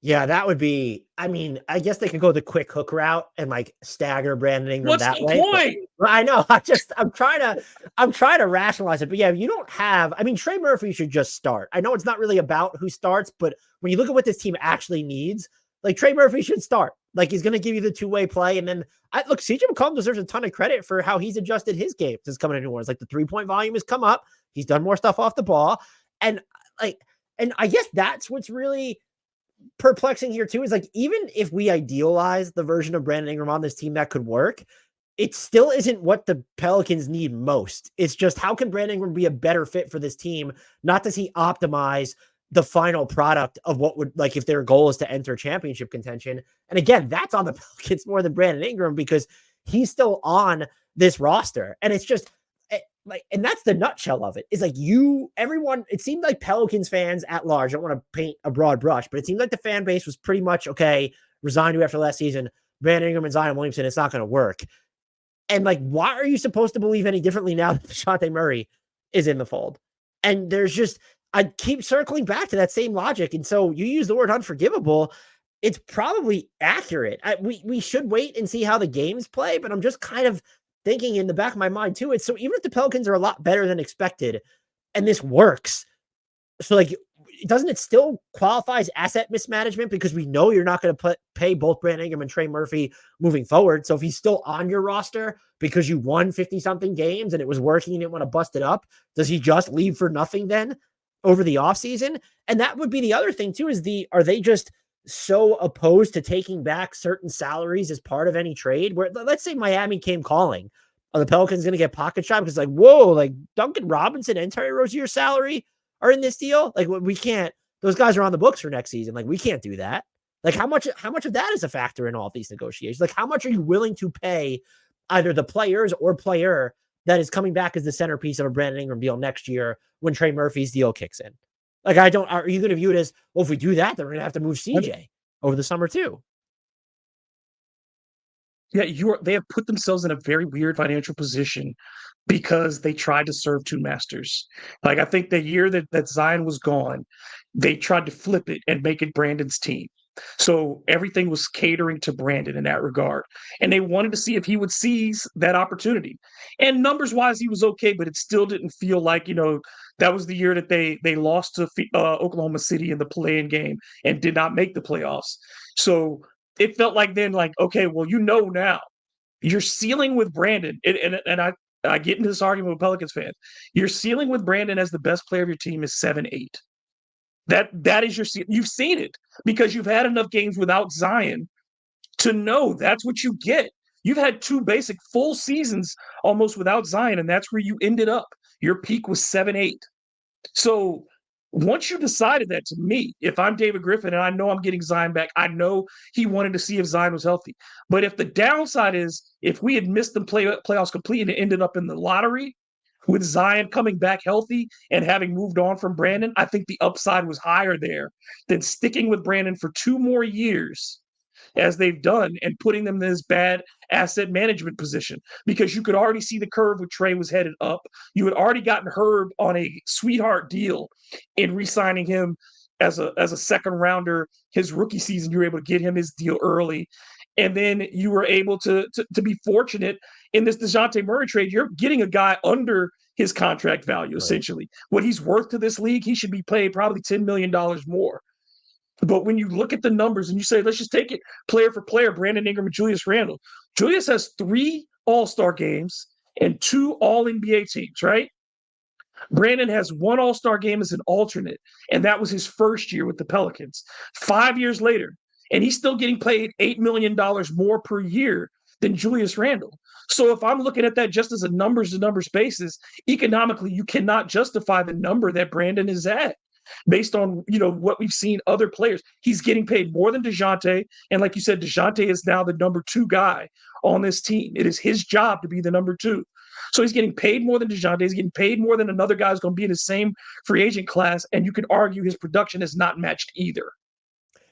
Yeah, that would be, I mean, I guess they could go the quick hook route and like stagger Brandon Ingram that way. What's the point? But I know, I'm trying to rationalize it. But yeah, you don't have, I mean, Trey Murphy should just start. I know it's not really about who starts, but when you look at what this team actually needs, like Trey Murphy should start. Like he's going to give you the two-way play. And then look, CJ McCollum deserves a ton of credit for how he's adjusted his game since coming to New Orleans. Like the 3-point volume has come up. He's done more stuff off the ball. And I guess that's what's really perplexing here too, is like, even if we idealize the version of Brandon Ingram on this team that could work, it still isn't what the Pelicans need most. It's just, how can Brandon Ingram be a better fit for this team? Not does he optimize the final product of what would, like, if their goal is to enter championship contention. And again, that's on the Pelicans more than Brandon Ingram because he's still on this roster. And it's just like, and that's the nutshell of it. Is like everyone, it seemed like Pelicans fans at large, I don't want to paint a broad brush, but it seemed like the fan base was pretty much, okay, resigned to after last season, Brandon Ingram and Zion Williamson, it's not going to work. And like, why are you supposed to believe any differently now that Dejounte Murray is in the fold? And there's just, I keep circling back to that same logic. And so you use the word unforgivable. It's probably accurate. We should wait and see how the games play, but I'm just kind of thinking in the back of my mind too. It's so, even if the Pelicans are a lot better than expected and this works, so like doesn't it still qualify as asset mismanagement because we know you're not going to pay both Brandon Ingram and Trey Murphy moving forward. So if he's still on your roster because you won 50 something games and it was working and you didn't want to bust it up, does he just leave for nothing then over the offseason? And that would be the other thing too, are they just so opposed to taking back certain salaries as part of any trade where let's say Miami came calling, are the Pelicans going to get pocket shot? Because like, whoa, like Duncan Robinson and Terry Rozier's salary are in this deal. Like we can't, those guys are on the books for next season. Like we can't do that. Like how much of that is a factor in all of these negotiations? Like how much are you willing to pay either the players or player that is coming back as the centerpiece of a Brandon Ingram deal next year when Trey Murphy's deal kicks in? Like are you going to view it as, well, if we do that, then we're going to have to move CJ over the summer too? Yeah, they have put themselves in a very weird financial position because they tried to serve two masters. Like I think the year that Zion was gone, they tried to flip it and make it Brandon's team. So everything was catering to Brandon in that regard. And they wanted to see if he would seize that opportunity. And numbers wise, he was okay, but it still didn't feel like, that was the year that they lost to Oklahoma City in the play-in game and did not make the playoffs. So it felt like then, like, okay, well, now your ceiling with Brandon, and I get into this argument with Pelicans fans. Your ceiling with Brandon as the best player of your team is 7-8. That is your ceiling. You've seen it because you've had enough games without Zion to know that's what you get. You've had two basic full seasons almost without Zion, and that's where you ended up. Your peak was 7-8. So once you decided that, to me, if I'm David Griffin and I know I'm getting Zion back, I know he wanted to see if Zion was healthy. But if the downside is if we had missed the playoffs completely and ended up in the lottery with Zion coming back healthy and having moved on from Brandon, I think the upside was higher there than sticking with Brandon for 2 more years as they've done and putting them in this bad asset management position because you could already see the curve with Trey was headed up. You had already gotten Herb on a sweetheart deal in re-signing him as a second rounder. His rookie season, you were able to get him his deal early. And then you were able to be fortunate in this Dejounte Murray trade. You're getting a guy under his contract value, essentially. What he's worth to this league, he should be paid probably $10 million more. But when you look at the numbers and you say, let's just take it player for player, Brandon Ingram and Julius Randle. Julius has 3 All-Star games and 2 All-NBA teams, right? Brandon has 1 All-Star game as an alternate, and that was his first year with the Pelicans. 5 years later, and he's still getting paid $8 million more per year than Julius Randle. So if I'm looking at that just as a numbers-to-numbers basis, economically, you cannot justify the number that Brandon is at. Based on what we've seen other players, he's getting paid more than Dejounte, and like you said, Dejounte is now the number 2 guy on this team. It is his job to be the number 2, so he's getting paid more than Dejounte. He's getting paid more than another guy who's going to be in the same free agent class, and you could argue his production is not matched either.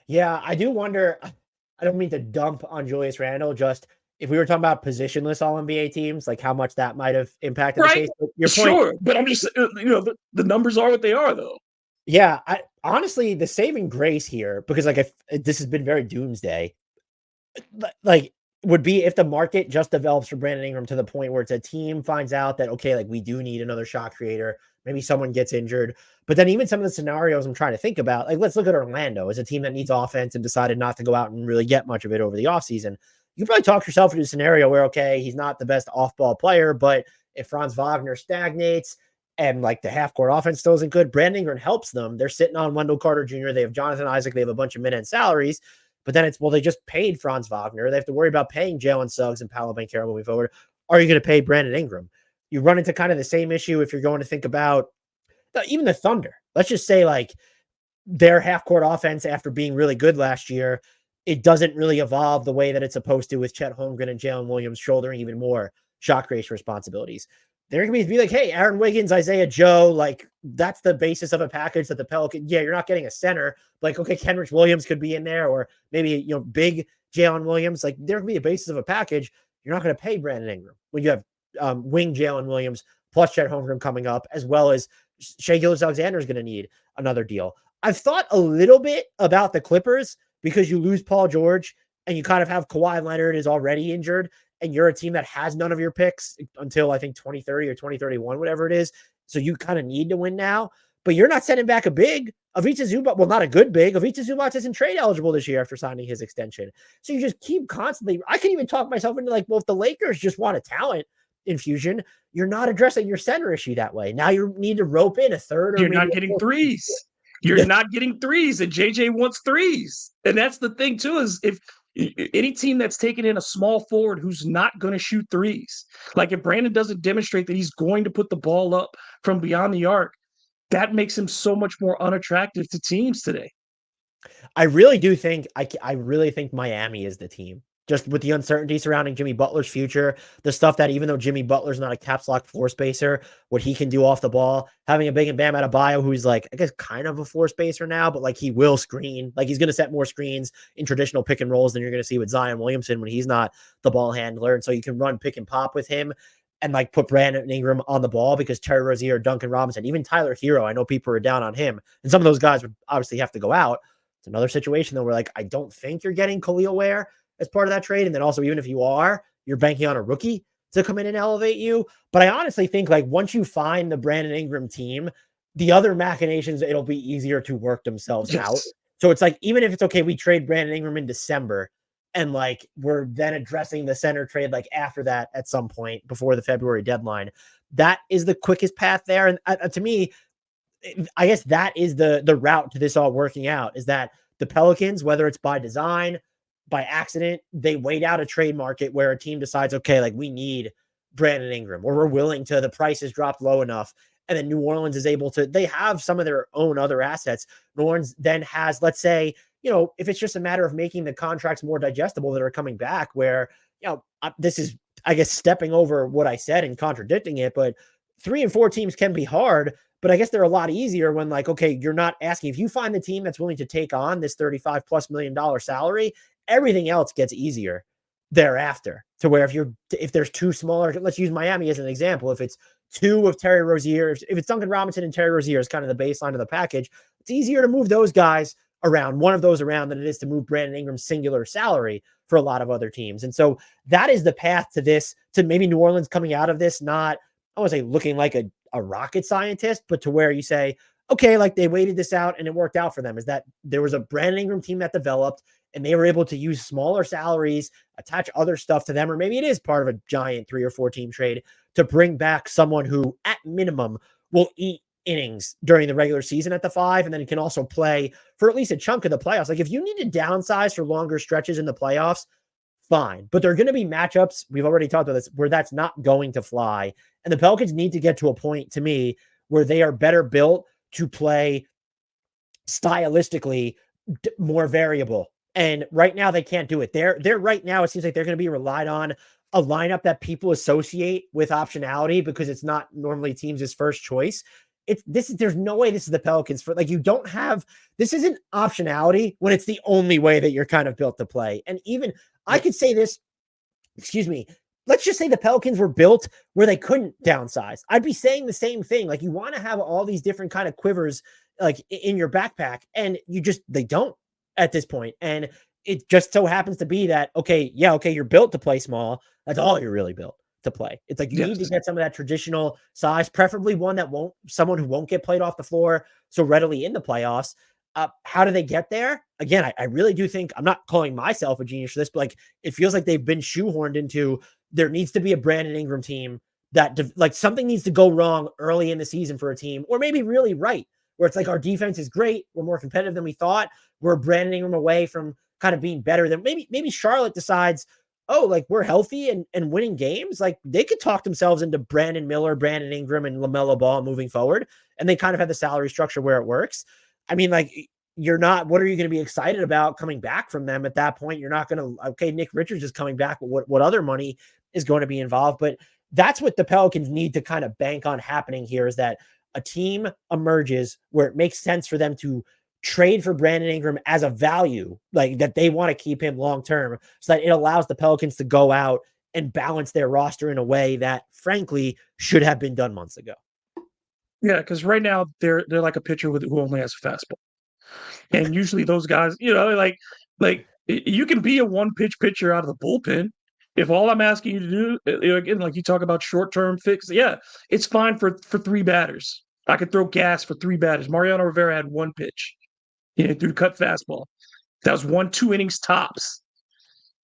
Yeah, I do wonder. I don't mean to dump on Julius Randle. Just if we were talking about positionless All NBA teams, like how much that might have impacted the case. But your point, sure, but I'm just the numbers are what they are, though. Yeah, honestly, the saving grace here, because like if this has been very doomsday, like would be if the market just develops for Brandon Ingram to the point where it's a team finds out that, okay, like we do need another shot creator. Maybe someone gets injured. But then even some of the scenarios I'm trying to think about, like let's look at Orlando as a team that needs offense and decided not to go out and really get much of it over the offseason. You can probably talk yourself into a scenario where, okay, he's not the best off-ball player, but if Franz Wagner stagnates, and like the half-court offense still isn't good, Brandon Ingram helps them. They're sitting on Wendell Carter Jr. They have Jonathan Isaac. They have a bunch of mid-end salaries. But then it's, well, they just paid Franz Wagner. They have to worry about paying Jalen Suggs and Paolo Banchero moving forward. Are you going to pay Brandon Ingram? You run into kind of the same issue if you're going to think about even the Thunder. Let's just say like their half-court offense after being really good last year, it doesn't really evolve the way that it's supposed to with Chet Holmgren and Jalen Williams shouldering even more shot creation responsibilities. They're going to be like, hey, Aaron Wiggins, Isaiah Joe, like that's the basis of a package that the Pelicans, yeah, you're not getting a center. Like, okay, Kenrich Williams could be in there, or maybe, big Jalen Williams. Like, there could be a basis of a package. You're not going to pay Brandon Ingram when you have wing Jalen Williams plus Chet Holmgren coming up, as well as Shai Gilgeous-Alexander is going to need another deal. I've thought a little bit about the Clippers because you lose Paul George and you kind of have Kawhi Leonard is already injured, and you're a team that has none of your picks until I think 2030 or 2031, whatever it is. So you kind of need to win now. but you're not sending back a big. Ivica Zubac, well, not a good big. Ivica Zubac isn't trade eligible this year after signing his extension. So you just keep constantly. I can even talk myself into like, well, if the Lakers just want a talent infusion, you're not addressing your center issue that way. Now you need to rope in a third or You're maybe not getting a threes. You're not getting threes, and JJ wants threes. And that's the thing too, is if any team that's taking in a small forward who's not going to shoot threes, like if Brandon doesn't demonstrate that he's going to put the ball up from beyond the arc, that makes him so much more unattractive to teams today. I really do think I really think Miami is the team. Just with the uncertainty surrounding Jimmy Butler's future, the stuff that even though Jimmy Butler's not a caps lock floor spacer, what he can do off the ball, having a big and Bam Adebayo, who's like, I guess kind of a floor spacer now, but like he will screen, like he's going to set more screens in traditional pick and rolls than you're going to see with Zion Williamson when he's not the ball handler. And so you can run pick and pop with him and like put Brandon Ingram on the ball because Terry Rozier, Duncan Robinson, even Tyler Hero, I know people are down on him. And some of those guys would obviously have to go out. It's another situation though where like I don't think you're getting Khalil Ware as part of that trade. And then also, even if you are, you're banking on a rookie to come in and elevate you. But I honestly think like once you find the Brandon Ingram team, the other machinations, it'll be easier to work themselves out. So it's like, even if it's okay, we trade Brandon Ingram in December and like we're then addressing the center trade like after that at some point before the February deadline, that is the quickest path there. And to me, I guess that is the route to this all working out, is that the Pelicans, whether it's by design, by accident, they wait out a trade market where a team decides, okay, like we need Brandon Ingram, or we're willing to, the price is dropped low enough. And then New Orleans is able to, they have some of their own other assets. New Orleans then has, let's say, if it's just a matter of making the contracts more digestible that are coming back, where, this is, I guess, stepping over what I said and contradicting it, but 3 and 4 teams can be hard. But I guess they're a lot easier when, like, okay, you're not asking, if you find the team that's willing to take on this $35+ million salary, everything else gets easier thereafter, to where if there's two smaller, let's use Miami as an example. If it's two of Terry Rozier, if it's Duncan Robinson and Terry Rozier is kind of the baseline of the package, it's easier to move those guys around, one of those around, than it is to move Brandon Ingram's singular salary for a lot of other teams. And so that is the path to this, to maybe New Orleans coming out of this, not, I want to say looking like a rocket scientist, but to where you say, okay, like they waited this out and it worked out for them, is that there was a Brandon Ingram team that developed and they were able to use smaller salaries, attach other stuff to them, or maybe it is part of a giant 3 or 4 team trade to bring back someone who at minimum will eat innings during the regular season at the 5, and then can also play for at least a chunk of the playoffs. Like if you need to downsize for longer stretches in the playoffs, fine. But there are going to be matchups, we've already talked about this, where that's not going to fly. And the Pelicans need to get to a point, to me, where they are better built to play stylistically more variable. And right now they can't do it. They're right now, it seems like they're going to be relied on a lineup that people associate with optionality because it's not normally teams' first choice. There's no way this is the Pelicans for, like, you don't have, this isn't optionality when it's the only way that you're kind of built to play. And even I could say this, excuse me, let's just say the Pelicans were built where they couldn't downsize. I'd be saying the same thing. Like, you want to have all these different kind of quivers like in your backpack, and they don't at this point. And it just so happens to be that, okay, you're built to play small. That's all you're really built to play. It's like you need to get some of that traditional size, preferably someone who won't get played off the floor so readily in the playoffs. How do they get there? Again, I really do think, I'm not calling myself a genius for this, but like it feels like they've been shoehorned into, there needs to be a Brandon Ingram team that like something needs to go wrong early in the season for a team, or maybe really right, where it's like our defense is great, we're more competitive than we thought, we're Brandon Ingram away from kind of being better than maybe Charlotte decides, oh, like we're healthy and winning games. Like they could talk themselves into Brandon Miller, Brandon Ingram, and LaMelo Ball moving forward. And they kind of have the salary structure where it works. I mean, like what are you going to be excited about coming back from them at that point? You're not going to, okay, Nick Richards is coming back, but what other money is going to be involved? But that's what the Pelicans need to kind of bank on happening here, is that a team emerges where it makes sense for them to trade for Brandon Ingram as a value, like that they want to keep him long-term, so that it allows the Pelicans to go out and balance their roster in a way that frankly should have been done months ago. Yeah, because right now they're like a pitcher who only has a fastball, and usually those guys, like you can be a one-pitch pitcher out of the bullpen. If all I'm asking you to do, again, like you talk about short-term fix, yeah, it's fine for 3 batters. I could throw gas for 3 batters. Mariano Rivera had 1 pitch. He threw the cut fastball. That was 1-2 innings tops.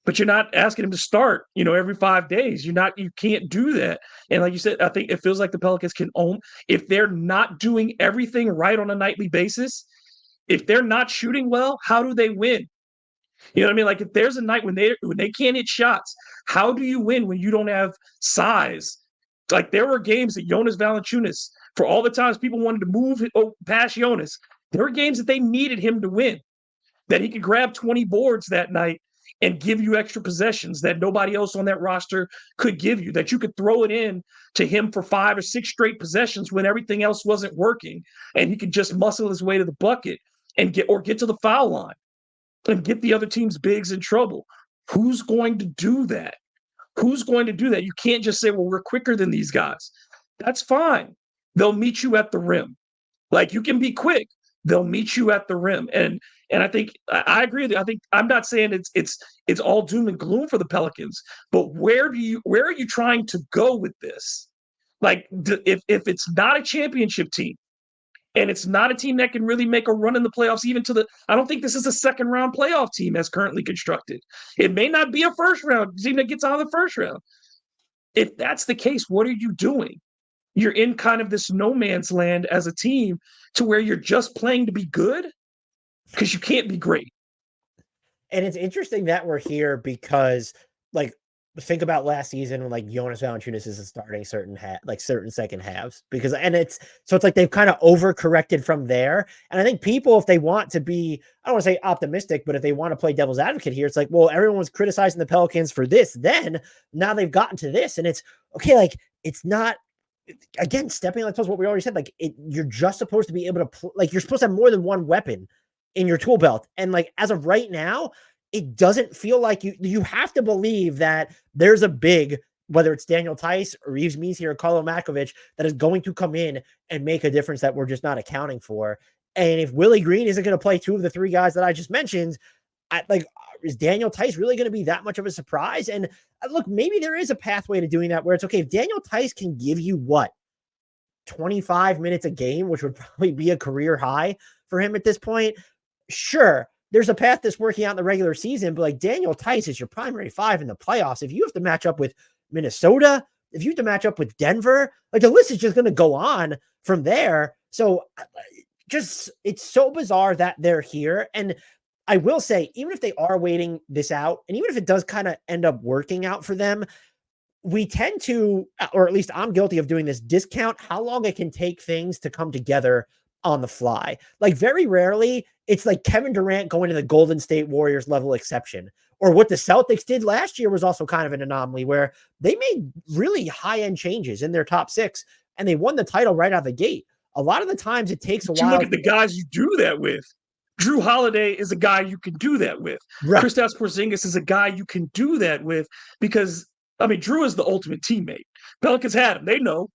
But you're not asking him to start, every 5 days. You can't do that. And like you said, I think it feels like the Pelicans can own if they're not doing everything right on a nightly basis. If they're not shooting well, how do they win? You know what I mean? Like if there's a night when they can't hit shots, how do you win when you don't have size? Like there were games that Jonas Valanciunas, for all the times people wanted to move past Jonas, there were games that they needed him to win, that he could grab 20 boards that night and give you extra possessions that nobody else on that roster could give you, that you could throw it in to him for 5 or 6 straight possessions when everything else wasn't working, and he could just muscle his way to the bucket and get to the foul line and get the other team's bigs in trouble. Who's going to do that? Who's going to do that? You can't just say, well, we're quicker than these guys. That's fine. They'll meet you at the rim. Like you can be quick. They'll meet you at the rim. And I think I agree with you. I think I'm not saying it's all doom and gloom for the Pelicans, but where are you trying to go with this? Like if it's not a championship team, and it's not a team that can really make a run in the playoffs, I don't think this is a second round playoff team as currently constructed. It may not be a first round team that gets out of the first round. If that's the case, what are you doing? You're in kind of this no man's land as a team to where you're just playing to be good because you can't be great. And it's interesting that we're here because, like, think about last season when like Jonas Valanciunas isn't starting certain second halves it's like they've kind of overcorrected from there. And I think people, if they want to be, I don't want to say optimistic, but if they want to play devil's advocate here, it's like, well, everyone was criticizing the Pelicans for this. Then now they've gotten to this, and it's okay. Like it's not. Again, stepping on toes, what we already said, like you're just supposed to be able to you're supposed to have more than one weapon in your tool belt. And like, as of right now, it doesn't feel like you have to believe that there's a big, whether it's Daniel Tice or Yves Missi or Carlo Makovich, that is going to come in and make a difference that we're just not accounting for. And if Willie Green isn't going to play 2 of the 3 guys that I just mentioned, is Daniel Tice really going to be that much of a surprise? And look, maybe there is a pathway to doing that where it's okay. If Daniel Tice can give you 25 minutes a game, which would probably be a career high for him at this point, sure, there's a path that's working out in the regular season, but like Daniel Tice is your primary 5 in the playoffs. If you have to match up with Minnesota, if you have to match up with Denver, like the list is just going to go on from there. So it's so bizarre that they're here. And I will say, even if they are waiting this out, and even if it does kind of end up working out for them, we tend to, or at least I'm guilty of doing this, discount how long it can take things to come together on the fly. Like very rarely, it's like Kevin Durant going to the Golden State Warriors level exception. Or what the Celtics did last year was also kind of an anomaly where they made really high-end changes in their top 6 and they won the title right out of the gate. A lot of the times it takes a while. You look at the guys you do that with. Drew Holiday is a guy you can do that with. Right. Kristaps Porzingis is a guy you can do that with because, Drew is the ultimate teammate. Pelicans had him. They know.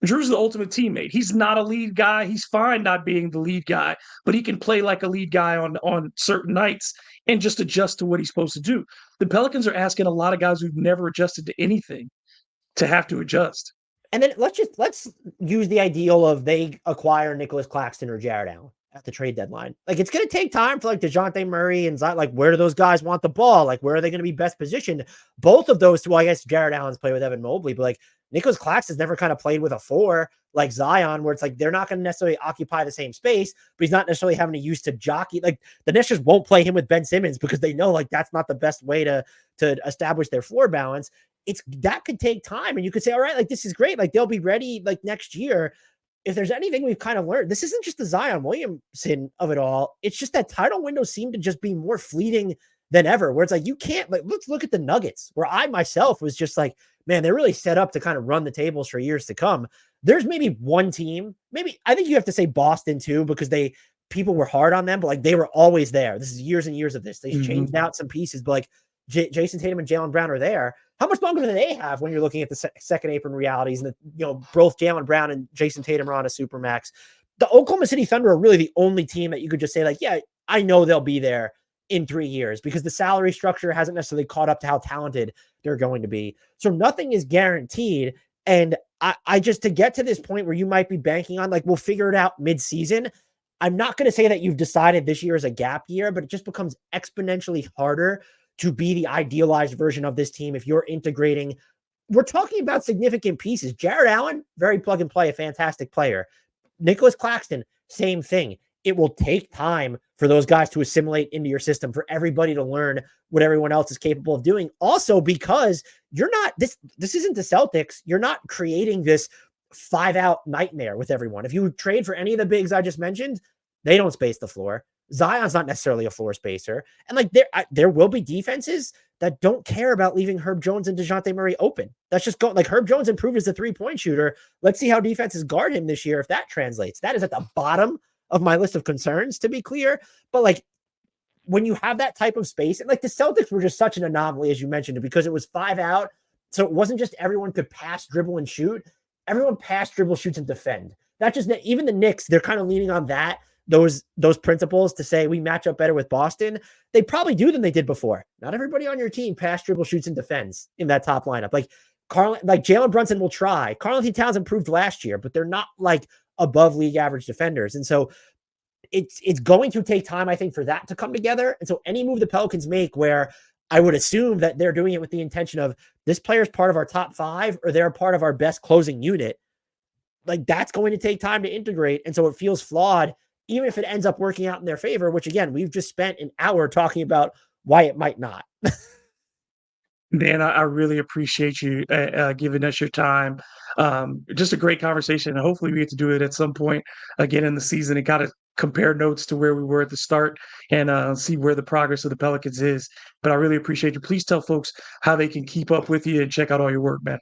Drew's the ultimate teammate. He's not a lead guy. He's fine not being the lead guy, but he can play like a lead guy on certain nights and just adjust to what he's supposed to do. The Pelicans are asking a lot of guys who've never adjusted to anything to have to adjust. And then let's use the ideal of they acquire Nicholas Claxton or Jared Allen at the trade deadline. Like it's going to take time for like Dejounte Murray and Zion. Like where do those guys want the ball? Like where are they going to be best positioned? Both of those, well, I guess Jared Allen's played with Evan Mobley, but like Nicholas Claxton's never kind of played with a 4 like Zion, where it's like they're not going to necessarily occupy the same space, but he's not necessarily having to use to jockey. Like the Nets just won't play him with Ben Simmons because they know like that's not the best way to establish their floor balance. That could take time, and you could say, all right, like this is great, like they'll be ready like next year. If there's anything we've kind of learned, this isn't just the Zion Williamson of it all. It's just that title windows seem to just be more fleeting than ever, where it's like, you can't, like, let's look at the Nuggets, where I myself was just like, man, they're really set up to kind of run the tables for years to come. There's maybe one team, maybe I think you have to say Boston too, because people were hard on them, but like they were always there. This is years and years of this. They changed out some pieces, but like Jason Tatum and Jaylen Brown are there. How much longer do they have when you're looking at the second apron realities and both Jaylen Brown and Jason Tatum are on a supermax? The Oklahoma City Thunder are really the only team that you could just say like, yeah, I know they'll be there in 3 years because the salary structure hasn't necessarily caught up to how talented they're going to be. So nothing is guaranteed. And I just, to get to this point where you might be banking on, like, we'll figure it out mid-season. I'm not going to say that you've decided this year is a gap year, but it just becomes exponentially harder to be the idealized version of this team if you're integrating. We're talking about significant pieces. Jared Allen, very plug and play, a fantastic player. Nicholas Claxton, same thing. It will take time for those guys to assimilate into your system, for everybody to learn what everyone else is capable of doing. Also, because you're not, this isn't the Celtics. You're not creating this 5-out nightmare with everyone. If you trade for any of the bigs I just mentioned, they don't space the floor. Zion's not necessarily a floor spacer. And like there will be defenses that don't care about leaving Herb Jones and Dejounte Murray open. That's just going, like, Herb Jones improved as a 3-point shooter. Let's see how defenses guard him this year if that translates. That is at the bottom of my list of concerns, to be clear. But like, when you have that type of space, and like the Celtics were just such an anomaly, as you mentioned, because it was 5 out. So it wasn't just everyone could pass, dribble, and shoot. Everyone pass, dribble, shoots, and defend. That just, even the Knicks, they're kind of leaning on that, those principles to say we match up better with Boston. They probably do than they did before. Not everybody on your team pass, dribble, shoots, and defends in that top lineup. Like Jalen Brunson will try. Karl-Anthony Towns improved last year, but they're not like above league average defenders. And so it's going to take time, I think, for that to come together. And so any move the Pelicans make, where I would assume that they're doing it with the intention of this player is part of our top 5 or they're part of our best closing unit, like that's going to take time to integrate. And so it feels flawed, even if it ends up working out in their favor, which again, we've just spent an hour talking about why it might not. Dan, I really appreciate you giving us your time. Just a great conversation. And hopefully we get to do it at some point again in the season and kind of compare notes to where we were at the start and see where the progress of the Pelicans is. But I really appreciate you. Please tell folks how they can keep up with you and check out all your work, man.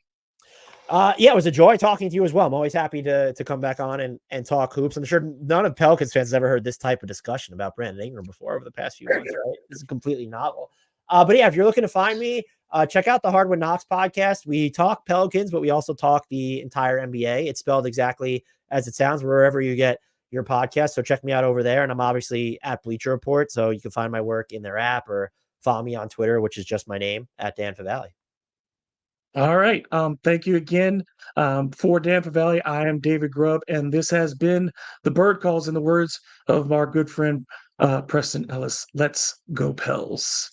Yeah, it was a joy talking to you as well. I'm always happy to come back on and talk hoops. I'm sure none of Pelicans fans has ever heard this type of discussion about Brandon Ingram before over the past few months, right? This is completely novel. But yeah, if you're looking to find me, check out the Hardwood Knocks podcast. We talk Pelicans, but we also talk the entire NBA. It's spelled exactly as it sounds, wherever you get your podcast. So check me out over there. And I'm obviously at Bleacher Report, so you can find my work in their app or follow me on Twitter, which is just my name, at Dan Favale. All right. Thank you again. For Dan Favale, I am David Grubb, and this has been the Bird Calls, in the words of our good friend Preston Ellis. Let's go Pels.